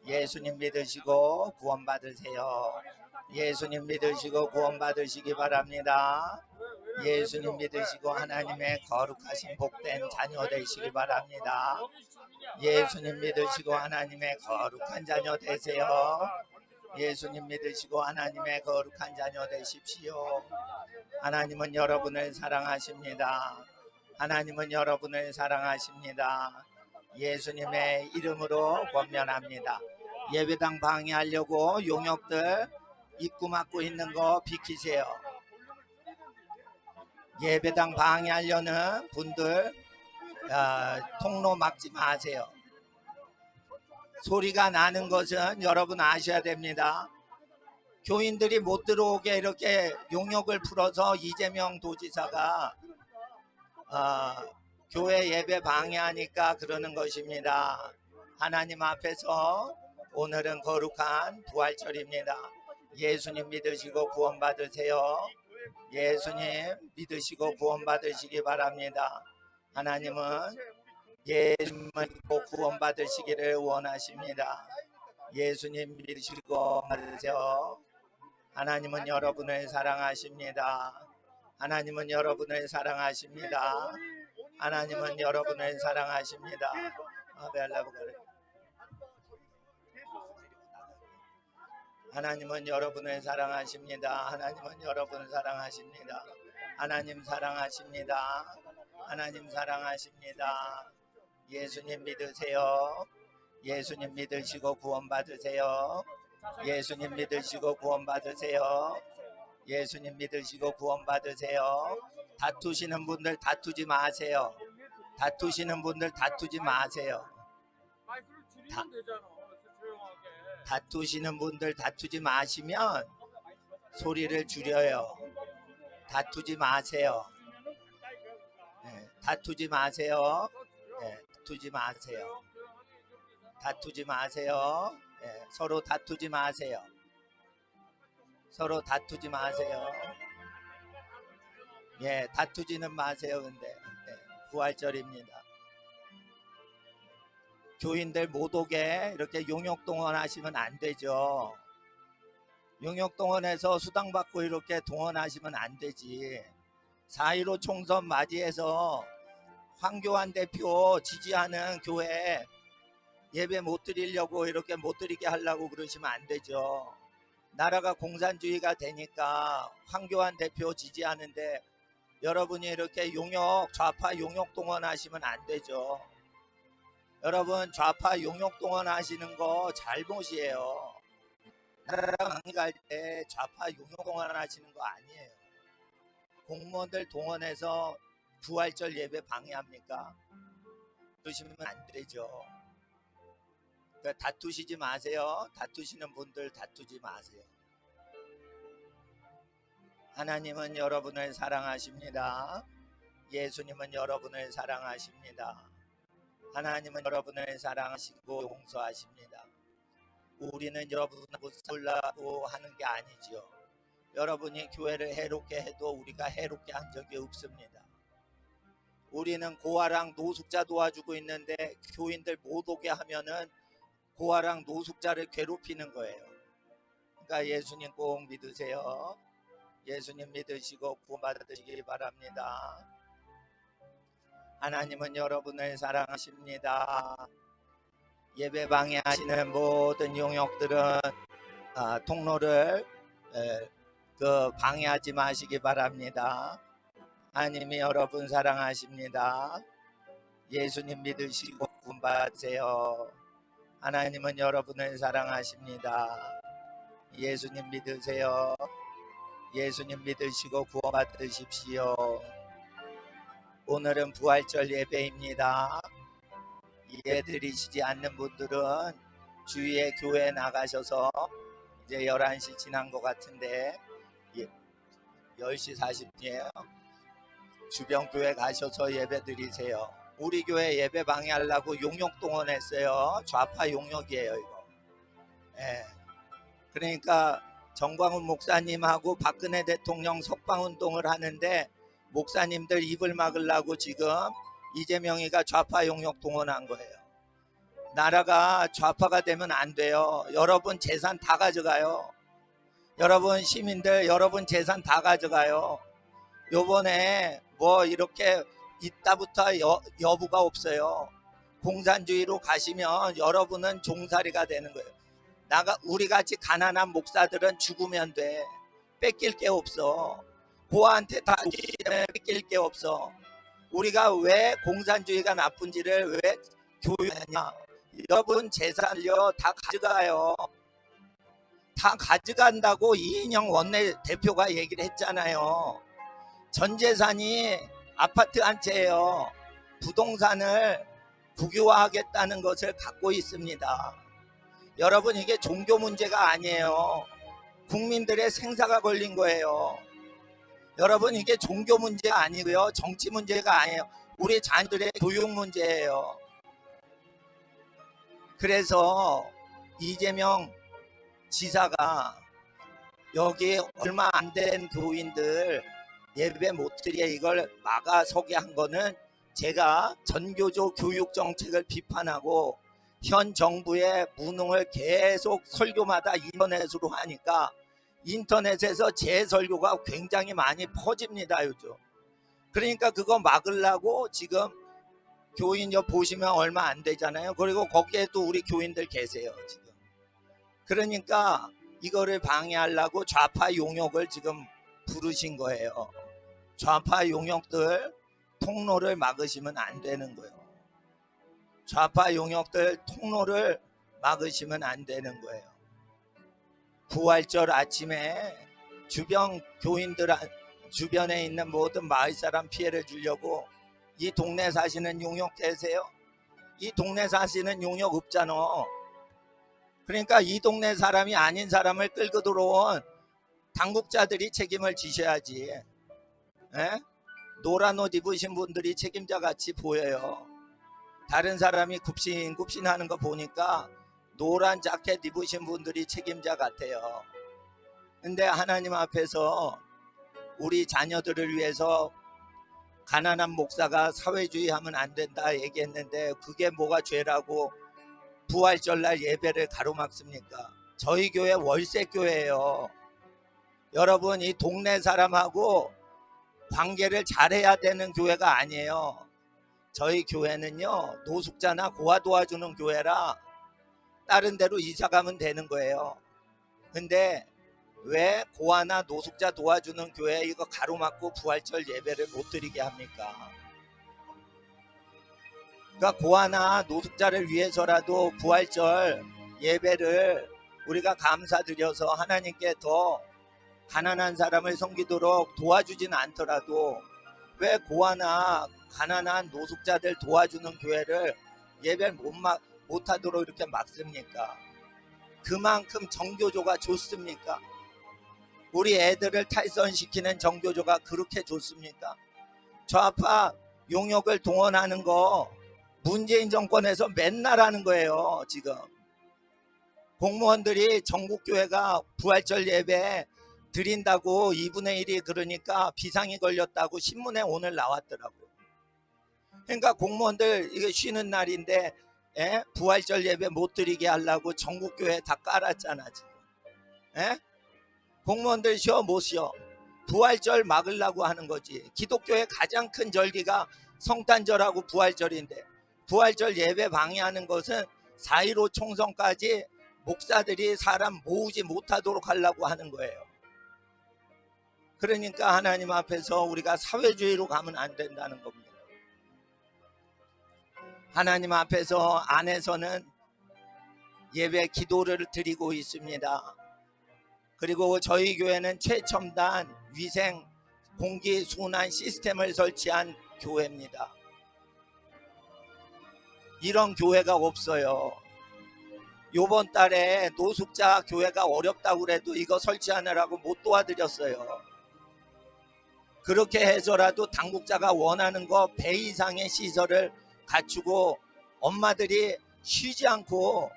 예수님 믿으시고 구원받으세요. 예수님 믿으시고 구원받으시기 바랍니다. 예수님 믿으시고 하나님의 거룩하신 복된 자녀 되시기 바랍니다. 예수님 믿으시고 하나님의 거룩한 자녀 되세요. 예수님 믿으시고 하나님의 거룩한 자녀 되십시오. 하나님은 여러분을 사랑하십니다. 하나님은 여러분을 사랑하십니다. 예수님의 이름으로 권면합니다. 예배당 방해하려고 용역들 입구 막고 있는 거 비키세요. 예배당 방해하려는 분들 통로 막지 마세요. 소리가 나는 것은 여러분 아셔야 됩니다. 교인들이 못 들어오게 이렇게 용역을 풀어서 이재명 도지사가 교회 예배 방해하니까 그러는 것입니다. 하나님 앞에서 오늘은 거룩한 부활절입니다. 예수님 믿으시고 구원받으세요. 예수님 믿으시고 구원받으시기 바랍니다. 하나님은 예수님을 믿고 구원받으시기를 원하십니다. 예수님 믿으시고 받으세요. 하나님은 여러분을 사랑하십니다. 하나님은 여러분을 사랑하십니다. 하나님은 여러분을 사랑하십니다. 하나님은 여러분을 사랑하십니다. 하나님은 여러분을 사랑하십니다. 하나님 사랑하십니다. 하나님 사랑하십니다. 예수님 믿으세요. 예수님 믿으시고 구원받으세요. 예수님 믿으시고 구원받으세요. 예수님 믿으시고 구원받으세요. 다투시는 분들 다투지 마세요. 다투시는 분들 다투지 마세요. 마이크를 줄이면 되잖아. 조용하게. 다투시는 분들 다투지 마시면 소리를 줄여요. 다투지 마세요. 네, 다투지 마세요. 네, 다투지 마세요. 다투지 마세요. 네, 서로 다투지 마세요. 서로 다투지 마세요. 예, 다투지는 마세요. 근데 부활절입니다. 교인들 못 오게 이렇게 용역동원 하시면 안 되죠. 용역동원해서 수당 받고 이렇게 동원하시면 안 되지. 4.15 총선 맞이해서 황교안 대표 지지하는 교회 예배 못 드리려고 이렇게 못 드리게 하려고 그러시면 안 되죠. 나라가 공산주의가 되니까 황교안 대표 지지하는데 여러분이 이렇게 좌파 용역 동원하시면 안 되죠. 여러분, 좌파 용역 동원하시는 거 잘못이에요. 나라가 갈 때 좌파 용역 동원하시는 거 아니에요. 공무원들 동원해서 부활절 예배 방해합니까? 그러시면 안 되죠. 그러니까 다투시지 마세요. 다투시는 분들 다투지 마세요. 하나님은 여러분을 사랑하십니다. 예수님은 여러분을 사랑하십니다. 하나님은 여러분을 사랑하시고 용서하십니다. 우리는 여러분하고 싸우려고 하는 게 아니지요. 여러분이 교회를 해롭게 해도 우리가 해롭게 한 적이 없습니다. 우리는 고아랑 노숙자 도와주고 있는데 교인들 못 오게 하면은 고아랑 노숙자를 괴롭히는 거예요. 그러니까 예수님 꼭 믿으세요. 예수님 믿으시고 구원받으시기 바랍니다. 하나님은 여러분을 사랑하십니다. 예배 방해하시는 모든 용역들은 통로를 방해하지 마시기 바랍니다. 하나님이 여러분 사랑하십니다. 예수님 믿으시고 구원받으세요. 하나님은 여러분을 사랑하십니다. 예수님 믿으세요. 예수님 믿으시고 구원받으십시오. 오늘은 부활절 예배입니다. 예배 드리시지 않는 분들은 주위에 교회 나가셔서 이제 11시 지난 것 같은데 10시 40분이에요. 주변 교회 가셔서 예배 드리세요. 우리 교회 예배 방해하려고 용역 동원했어요. 좌파 용역이에요, 이거. 예. 그러니까 정광훈 목사님하고 박근혜 대통령 석방운동을 하는데 목사님들 입을 막으려고 지금 이재명이가 좌파 용역 동원한 거예요. 나라가 좌파가 되면 안 돼요. 여러분 재산 다 가져가요. 여러분 시민들 여러분 재산 다 가져가요. 요번에 뭐 이렇게 이따부터 여부가 없어요. 공산주의로 가시면 여러분은 종살이가 되는 거예요. 우리 같이 가난한 목사들은 죽으면 돼. 뺏길 게 없어. 고아한테 다 뺏길 게 없어. 우리가 왜 공산주의가 나쁜지를 왜 교육하냐. 여러분 재산을요 다 가져가요. 다 가져간다고 이인영 원내대표가 얘기를 했잖아요. 전 재산이 아파트 한 채예요. 부동산을 국유화하겠다는 것을 갖고 있습니다. 여러분 이게 종교 문제가 아니에요. 국민들의 생사가 걸린 거예요. 여러분 이게 종교 문제가 아니고요. 정치 문제가 아니에요. 우리 자녀들의 교육 문제예요. 그래서 이재명 지사가 여기 얼마 안 된 교인들 예배 못 드리게 이걸 막아서게 한 거는 제가 전교조 교육 정책을 비판하고 현 정부의 무능을 계속 설교마다 인터넷으로 하니까 인터넷에서 제 설교가 굉장히 많이 퍼집니다, 요즘. 그러니까 그거 막으려고 지금 교인 보시면 얼마 안 되잖아요. 그리고 거기에 또 우리 교인들 계세요, 지금. 그러니까 이거를 방해하려고 좌파 용역을 지금 부르신 거예요. 좌파 용역들 통로를 막으시면 안 되는 거예요. 좌파 용역들 통로를 막으시면 안 되는 거예요. 부활절 아침에 주변 교인들 주변에 있는 모든 마을 사람 피해를 주려고 이 동네 사시는 용역 되세요? 이 동네 사시는 용역 없잖아. 그러니까 이 동네 사람이 아닌 사람을 끌고 들어온 당국자들이 책임을 지셔야지. 에? 노란 옷 입으신 분들이 책임자 같이 보여요. 다른 사람이 굽신굽신하는 거 보니까 노란 자켓 입으신 분들이 책임자 같아요. 근데 하나님 앞에서 우리 자녀들을 위해서 가난한 목사가 사회주의 하면 안 된다 얘기했는데 그게 뭐가 죄라고 부활절날 예배를 가로막습니까? 저희 교회 월세교회예요. 여러분 이 동네 사람하고 관계를 잘해야 되는 교회가 아니에요. 저희 교회는요 노숙자나 고아 도와주는 교회라 다른 데로 이사 가면 되는 거예요. 근데 왜 고아나 노숙자 도와주는 교회 이거 가로막고 부활절 예배를 못 드리게 합니까? 그러니까 고아나 노숙자를 위해서라도 부활절 예배를 우리가 감사드려서 하나님께 더 가난한 사람을 섬기도록 도와주진 않더라도 왜 고아나 가난한 노숙자들 도와주는 교회를 예배를 못하도록 이렇게 막습니까? 그만큼 정교조가 좋습니까? 우리 애들을 탈선시키는 정교조가 그렇게 좋습니까? 좌파 용역을 동원하는 거 문재인 정권에서 맨날 하는 거예요. 지금 공무원들이 전국교회가 부활절 예배 드린다고 2분의 1이 그러니까 비상이 걸렸다고 신문에 오늘 나왔더라고요. 그러니까 공무원들 이게 쉬는 날인데 부활절 예배 못 드리게 하려고 전국교회 다 깔았잖아 지금. 공무원들 쉬어 못 쉬어? 부활절 막으려고 하는 거지. 기독교의 가장 큰 절기가 성탄절하고 부활절인데 부활절 예배 방해하는 것은 4.15 총선까지 목사들이 사람 모으지 못하도록 하려고 하는 거예요. 그러니까 하나님 앞에서 우리가 사회주의로 가면 안 된다는 겁니다. 하나님 앞에서 안에서는 예배 기도를 드리고 있습니다. 그리고 저희 교회는 최첨단 위생 공기 순환 시스템을 설치한 교회입니다. 이런 교회가 없어요. 요번 달에 노숙자 교회가 어렵다고 그래도 이거 설치하느라고 못 도와드렸어요. 그렇게 해서라도 당국자가 원하는 거 배 이상의 시설을 갖추고 엄마들이 쉬지 않고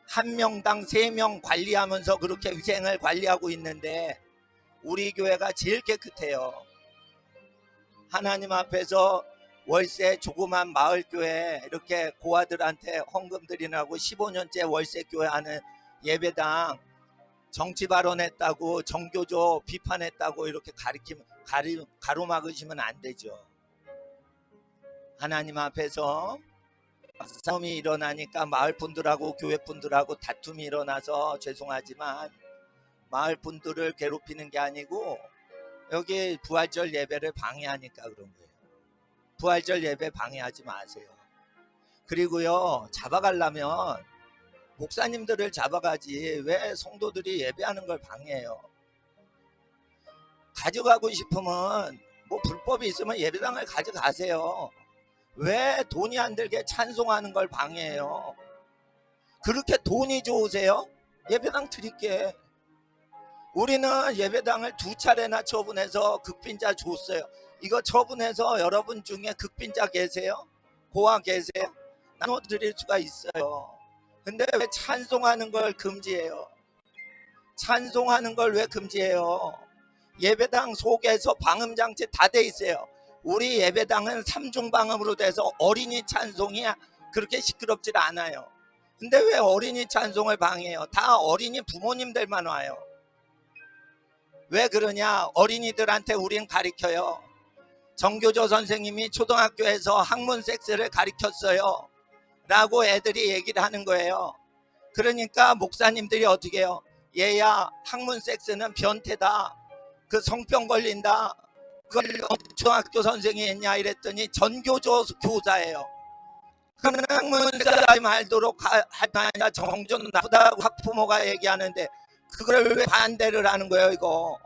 한 명당 3명 관리하면서 그렇게 위생을 관리하고 있는데 우리 교회가 제일 깨끗해요. 하나님 앞에서 월세 조그만 마을교회 이렇게 고아들한테 헌금 드리라고 15년째 월세교회 하는 예배당 정치 발언했다고 정교조 비판했다고 이렇게 가로막으시면 안 되죠. 하나님 앞에서 싸움이 일어나니까 마을 분들하고 교회 분들하고 다툼이 일어나서 죄송하지만 마을 분들을 괴롭히는 게 아니고 여기 부활절 예배를 방해하니까 그런 거예요. 부활절 예배 방해하지 마세요. 그리고요, 잡아가려면 목사님들을 잡아가지 왜 성도들이 예배하는 걸 방해해요? 가져가고 싶으면 뭐 불법이 있으면 예배당을 가져가세요. 왜 돈이 안 들게 찬송하는 걸 방해해요? 그렇게 돈이 좋으세요? 예배당 드릴게. 우리는 예배당을 2차례나 처분해서 극빈자 줬어요. 이거 처분해서 여러분 중에 극빈자 계세요? 고아 계세요? 나눠드릴 수가 있어요. 근데 왜 찬송하는 걸 금지해요? 찬송하는 걸 왜 금지해요? 예배당 속에서 방음장치 다 돼 있어요. 우리 예배당은 3중 방음으로 돼서 어린이 찬송이 그렇게 시끄럽질 않아요. 근데 왜 어린이 찬송을 방해해요? 다 어린이 부모님들만 와요. 왜 그러냐? 어린이들한테 우린 가르쳐요. 정교조 선생님이 초등학교에서 학문 섹스를 가르쳤어요 라고 애들이 얘기를 하는 거예요. 그러니까 목사님들이 어떻게 해요? 얘야, 학문 섹스는 변태다, 그 성병 걸린다, 그걸 초등학교 선생이 했냐 이랬더니 전교조 교사예요. 그러면 학문 섹스 하지 말도록 하냐, 정조는 나쁘다고 학부모가 얘기하는데 그걸 왜 반대를 하는 거예요? 이거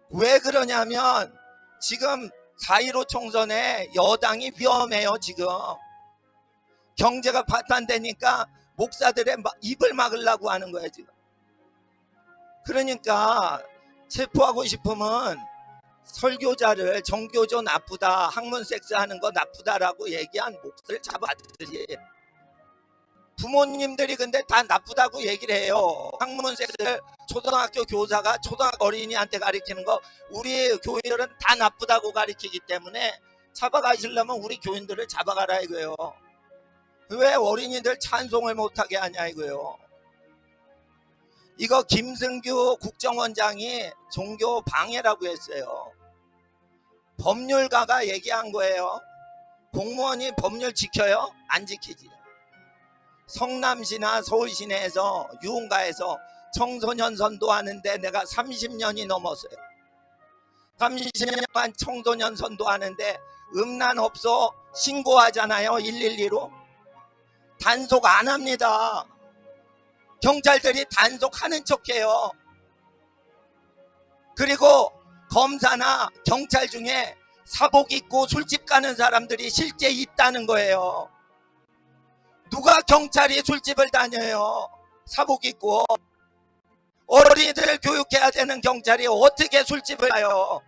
왜 그러냐면 지금 4.15 총선에 여당이 위험해요. 지금 경제가 파탄되니까 목사들의 입을 막으려고 하는 거예요 지금. 그러니까 체포하고 싶으면 설교자를 정교조 나쁘다, 학문 섹스 하는 거 나쁘다라고 얘기한 목사를 잡아들이. 부모님들이 근데 다 나쁘다고 얘기를 해요. 학문 섹스를 초등학교 교사가 초등학교 어린이한테 가르치는 거 우리 교인들은 다 나쁘다고 가르치기 때문에 잡아가시려면 우리 교인들을 잡아가라 이거예요. 왜 어린이들 찬송을 못하게 하냐 이거예요. 이거 김승규 국정원장이 종교 방해라고 했어요. 법률가가 얘기한 거예요. 공무원이 법률 지켜요? 안 지키지. 성남시나 서울시내에서 유흥가에서 청소년 선도하는데 내가 30년이 넘었어요. 30년간 청소년 선도하는데 음란 없어 신고하잖아요. 112로. 단속 안 합니다. 경찰들이 단속하는 척해요. 그리고 검사나 경찰 중에 사복 입고 술집 가는 사람들이 실제 있다는 거예요. 누가 경찰이 술집을 다녀요? 사복 입고. 어린이들 교육해야 되는 경찰이 어떻게 술집을 가요?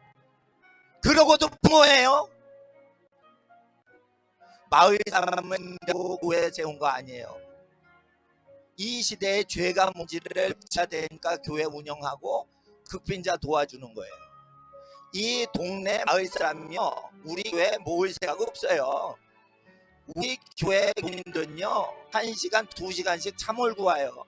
그러고도 부모예요? 마을 사람은 교회에 세운 거 아니에요. 이 시대의 죄가 문제를 되니까 교회 운영하고 극빈자 도와주는 거예요. 이 동네 마을 사람이요, 우리 교회 모을 생각 없어요. 우리 교회 군인들은요 1시간 2시간씩 차 몰고 와요.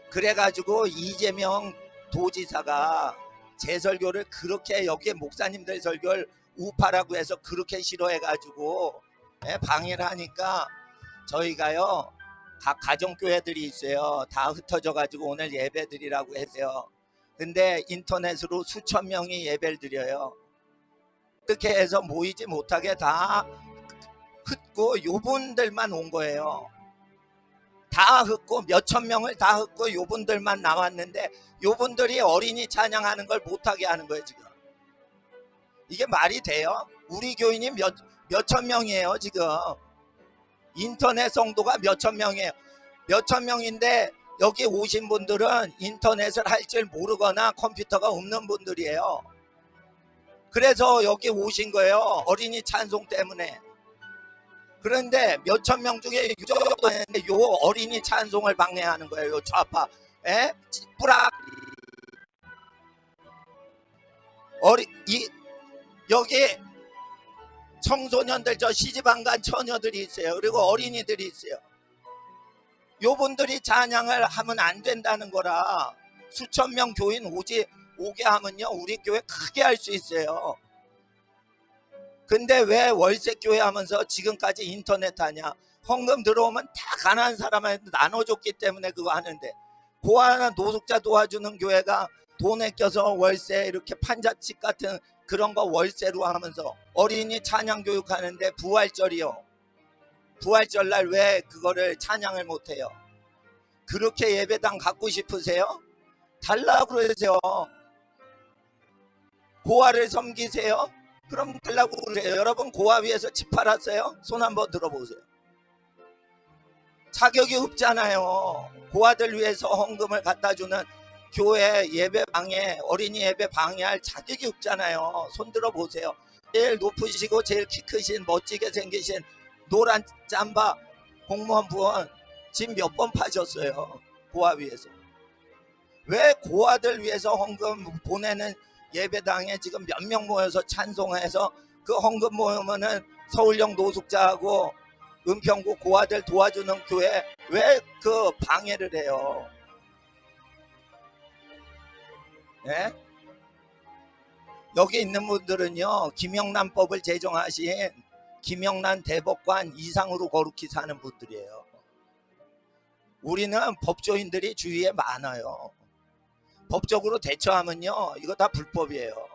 그래가지고 이재명 도지사가 제 설교를 그렇게, 여기에 목사님들 설교를 우파라고 해서 그렇게 싫어해가지고 방해를 하니까 저희가요 각 가정교회들이 있어요. 다 흩어져가지고 오늘 예배 드리라고 했어요. 근데 인터넷으로 수천 명이 예배를 드려요. 그렇게 해서 모이지 못하게 다 흩고 요분들만 온 거예요. 다 흩고 몇천 명을 다 흩고 요분들만 나왔는데 요분들이 어린이 찬양하는 걸 못하게 하는 거예요. 지금 이게 말이 돼요? 우리 교인이 몇천 명이에요. 지금 인터넷 성도가 몇천 명이에요. 몇천 명인데 여기 오신 분들은 인터넷을 할 줄 모르거나 컴퓨터가 없는 분들이에요. 그래서 여기 오신 거예요. 어린이 찬송 때문에. 그런데 몇천 명 중에 요 정도 했는데 요 어린이 찬송을 방해하는 거예요. 요 좌파. 뿌락. 여기 청소년들, 저 시집 안 간 처녀들이 있어요. 그리고 어린이들이 있어요. 요분들이 찬양을 하면 안 된다는 거라 수천 명 교인 오게 하면요 우리 교회 크게 할 수 있어요. 근데 왜 월세 교회 하면서 지금까지 인터넷 하냐? 헌금 들어오면 다 가난한 사람한테 나눠줬기 때문에 그거 하는데, 고아나 노숙자 도와주는 교회가 돈에 껴서 월세 이렇게 판자집 같은 그런 거 월세로 하면서 어린이 찬양 교육하는데 부활절이요. 부활절날 왜 그거를 찬양을 못해요? 그렇게 예배당 갖고 싶으세요? 달라고 그러세요. 고아를 섬기세요? 그럼 달라고 그래요. 여러분 고아 위에서 집 팔았어요? 손 한번 들어보세요. 자격이 없잖아요. 고아들 위해서 헌금을 갖다 주는 교회 예배방에, 어린이 예배 방해할 자격이 없잖아요. 손 들어보세요. 제일 높으시고 제일 키 크신 멋지게 생기신 노란 짬바 공무원 부원 집 몇 번 파셨어요? 고아 위해서. 왜 고아들 위해서 헌금 보내는 예배당에 지금 몇 명 모여서 찬송해서 그 헌금 모으면은 서울역 노숙자하고 은평구 고아들 도와주는 교회 왜 그 방해를 해요? 예? 여기 있는 분들은요 김영란법을 제정하신 김영란 대법관 이상으로 거룩히 사는 분들이에요. 우리는 법조인들이 주위에 많아요. 법적으로 대처하면요 이거 다 불법이에요.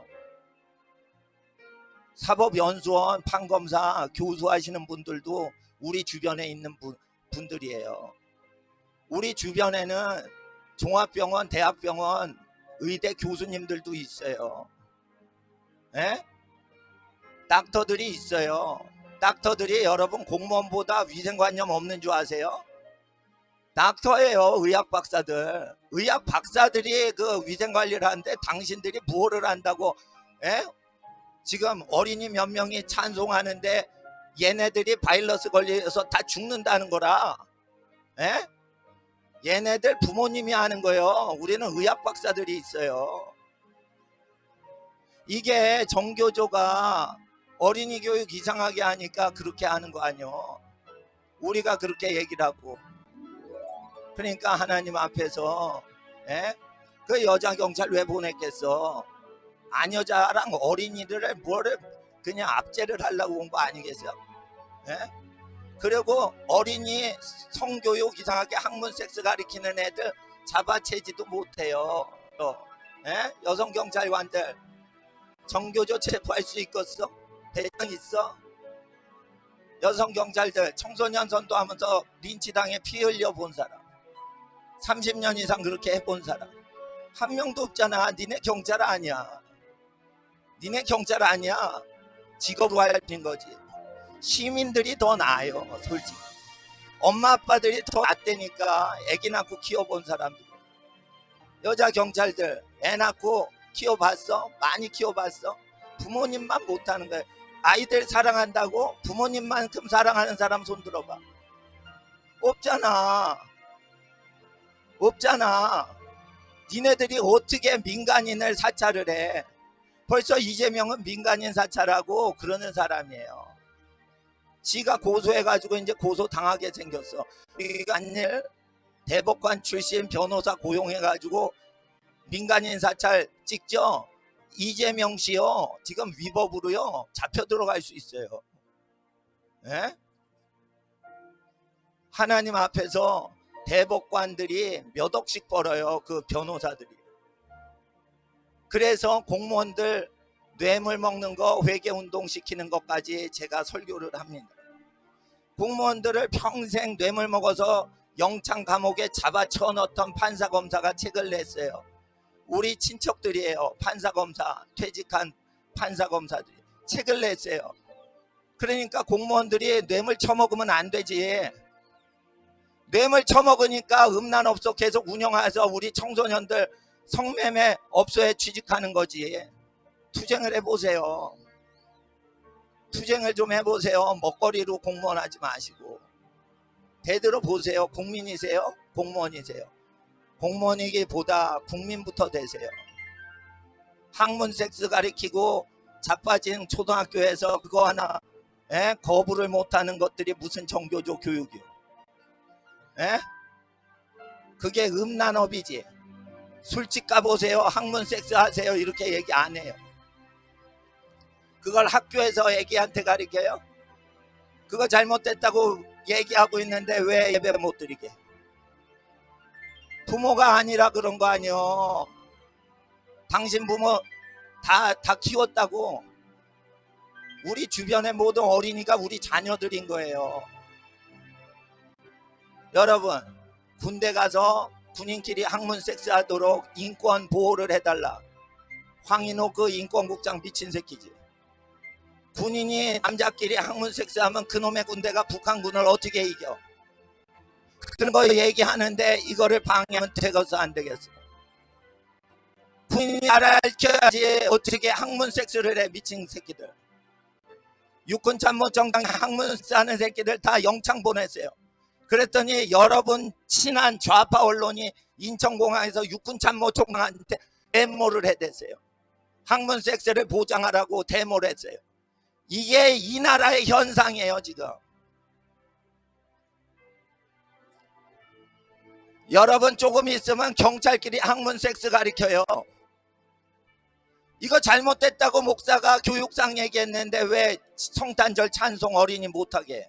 사법연수원, 판검사, 교수하시는 분들도 우리 주변에 있는 분들이에요. 우리 주변에는 종합병원, 대학병원, 의대 교수님들도 있어요. 예? 닥터들이 있어요. 닥터들이 여러분 공무원보다 위생관념 없는 줄 아세요? 닥터예요. 의학 박사들. 의학 박사들이 그 위생관리를 하는데 당신들이 뭐를 한다고? 예? 지금 어린이 몇 명이 찬송하는데 얘네들이 바이러스 걸려서 다 죽는다는 거라. 예? 얘네들 부모님이 하는 거예요. 우리는 의학 박사들이 있어요. 이게 정교조가 어린이 교육 이상하게 하니까 그렇게 하는 거 아니요. 우리가 그렇게 얘기를 하고. 그러니까 하나님 앞에서 그 여자 경찰 왜 보냈겠어? 안 여자랑 어린이들을 뭐를 그냥 압제를 하려고 온 거 아니겠어요? 예? 그리고 어린이 성교육 이상하게 학문 섹스 가리키는 애들 잡아채지도 못해요. 또, 예? 여성 경찰관들 정교조 체포할 수 있겠어? 대장 있어? 여성 경찰들 청소년 선도하면서 린치당해 피 흘려 본 사람, 30년 이상 그렇게 해본 사람 한 명도 없잖아. 니네 경찰 아니야. 니네 경찰 아니야. 직업으로 할인 거지. 시민들이 더 나아요. 솔직히 엄마 아빠들이 더 낫다니까. 애기 낳고 키워본 사람들, 여자 경찰들 애 낳고 키워봤어? 많이 키워봤어? 부모님만 못하는 거야. 아이들 사랑한다고 부모님만큼 사랑하는 사람 손 들어봐. 없잖아. 없잖아. 니네들이 어떻게 민간인을 사찰을 해? 벌써 이재명은 민간인 사찰하고 그러는 사람이에요. 지가 고소해가지고 이제 고소 당하게 생겼어. 민간인 대법관 출신 변호사 고용해가지고 민간인 사찰 찍죠. 이재명 씨요 지금 위법으로요 잡혀 들어갈 수 있어요. 예? 하나님 앞에서 대법관들이 몇 억씩 벌어요. 그 변호사들이. 그래서 공무원들 뇌물 먹는 거 회계운동 시키는 것까지 제가 설교를 합니다. 공무원들을 평생 뇌물 먹어서 영창 감옥에 잡아쳐 넣던 판사검사가 책을 냈어요. 우리 친척들이에요. 판사검사, 퇴직한 판사검사들이 책을 냈어요. 그러니까 공무원들이 뇌물 처먹으면 안 되지. 뇌물 처먹으니까 음란업소 계속 운영해서 우리 청소년들 성매매 업소에 취직하는 거지. 투쟁을 해보세요. 투쟁을 좀 해보세요. 먹거리로 공무원 하지 마시고. 대들어 보세요. 국민이세요? 공무원이세요? 공무원이기보다 국민부터 되세요. 학문 섹스 가리키고 자빠진 초등학교에서 그거 하나 거부를 못하는 것들이 무슨 정교조 교육이요? 그게 음란업이지. 술집 가보세요. 학문 섹스 하세요. 이렇게 얘기 안 해요. 그걸 학교에서 애기한테 가르쳐요? 그거 잘못됐다고 얘기하고 있는데 왜 예배 못 드리게? 부모가 아니라 그런 거 아니요. 당신 부모 다 키웠다고. 우리 주변의 모든 어린이가 우리 자녀들인 거예요. 여러분, 군대 가서 군인끼리 학문 섹스 하도록 인권 보호를 해달라. 황인호 그 인권국장 미친 새끼지. 군인이 남자끼리 학문 섹스하면 그놈의 군대가 북한군을 어떻게 이겨? 그런 거 얘기하는데 이거를 방해하면 되겠어 안 되겠어? 군인이 알아야지 어떻게 학문 섹스를 해. 미친 새끼들. 육군 참모 정당 학문 섹스 하는 새끼들 다 영창 보냈어요. 그랬더니 여러분 친한 좌파 언론이 인천공항에서 육군 참모 총장한테 데모를 해댔어요. 학문 섹스를 보장하라고 데모를 했어요. 이게 이 나라의 현상이에요 지금. 여러분 조금 있으면 경찰끼리 학문 섹스 가르쳐요. 이거 잘못됐다고 목사가 교육상 얘기했는데 왜 성탄절 찬송 어린이 못하게 해?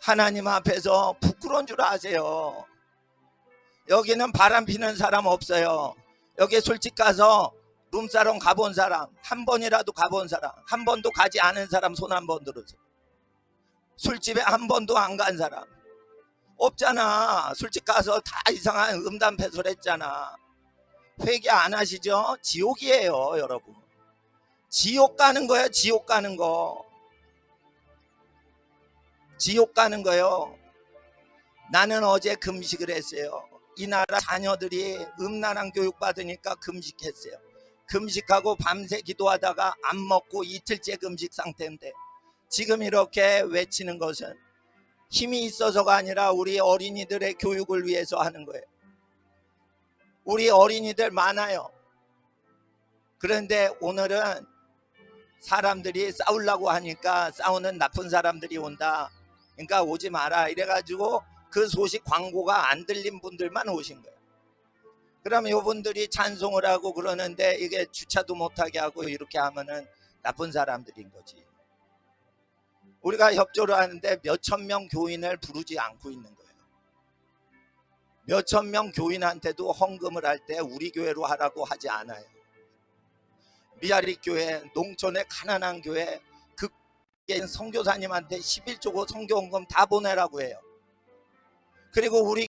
하나님 앞에서 부끄러운 줄 아세요. 여기는 바람 피는 사람 없어요. 여기 술집 가서 룸사롱 가본 사람, 한 번이라도 가본 사람, 한 번도 가지 않은 사람 손 한 번 들으세요. 술집에 한 번도 안 간 사람 없잖아. 술집 가서 다 이상한 음담패설 했잖아. 회개 안 하시죠? 지옥이에요 여러분. 지옥 가는 거예요. 지옥 가는 거. 지옥 가는 거요. 나는 어제 금식을 했어요. 이 나라 자녀들이 음란한 교육 받으니까 금식했어요. 금식하고 밤새 기도하다가 안 먹고 이틀째 금식 상태인데 지금 이렇게 외치는 것은 힘이 있어서가 아니라 우리 어린이들의 교육을 위해서 하는 거예요. 우리 어린이들 많아요. 그런데 오늘은 사람들이 싸우려고 하니까 싸우는 나쁜 사람들이 온다. 그러니까 오지 마라 이래가지고 그 소식 광고가 안 들린 분들만 오신 거예요. 그러면 이분들이 찬송을 하고 그러는데 이게 주차도 못하게 하고 이렇게 하면은 나쁜 사람들인 거지. 우리가 협조를 하는데 몇천 명 교인을 부르지 않고 있는 거예요. 몇천 명 교인한테도 헌금을 할 때 우리 교회로 하라고 하지 않아요. 미아리 교회, 농촌의 가난한 교회, 그 선교사님한테 11조고 선교헌금 다 보내라고 해요. 그리고 우리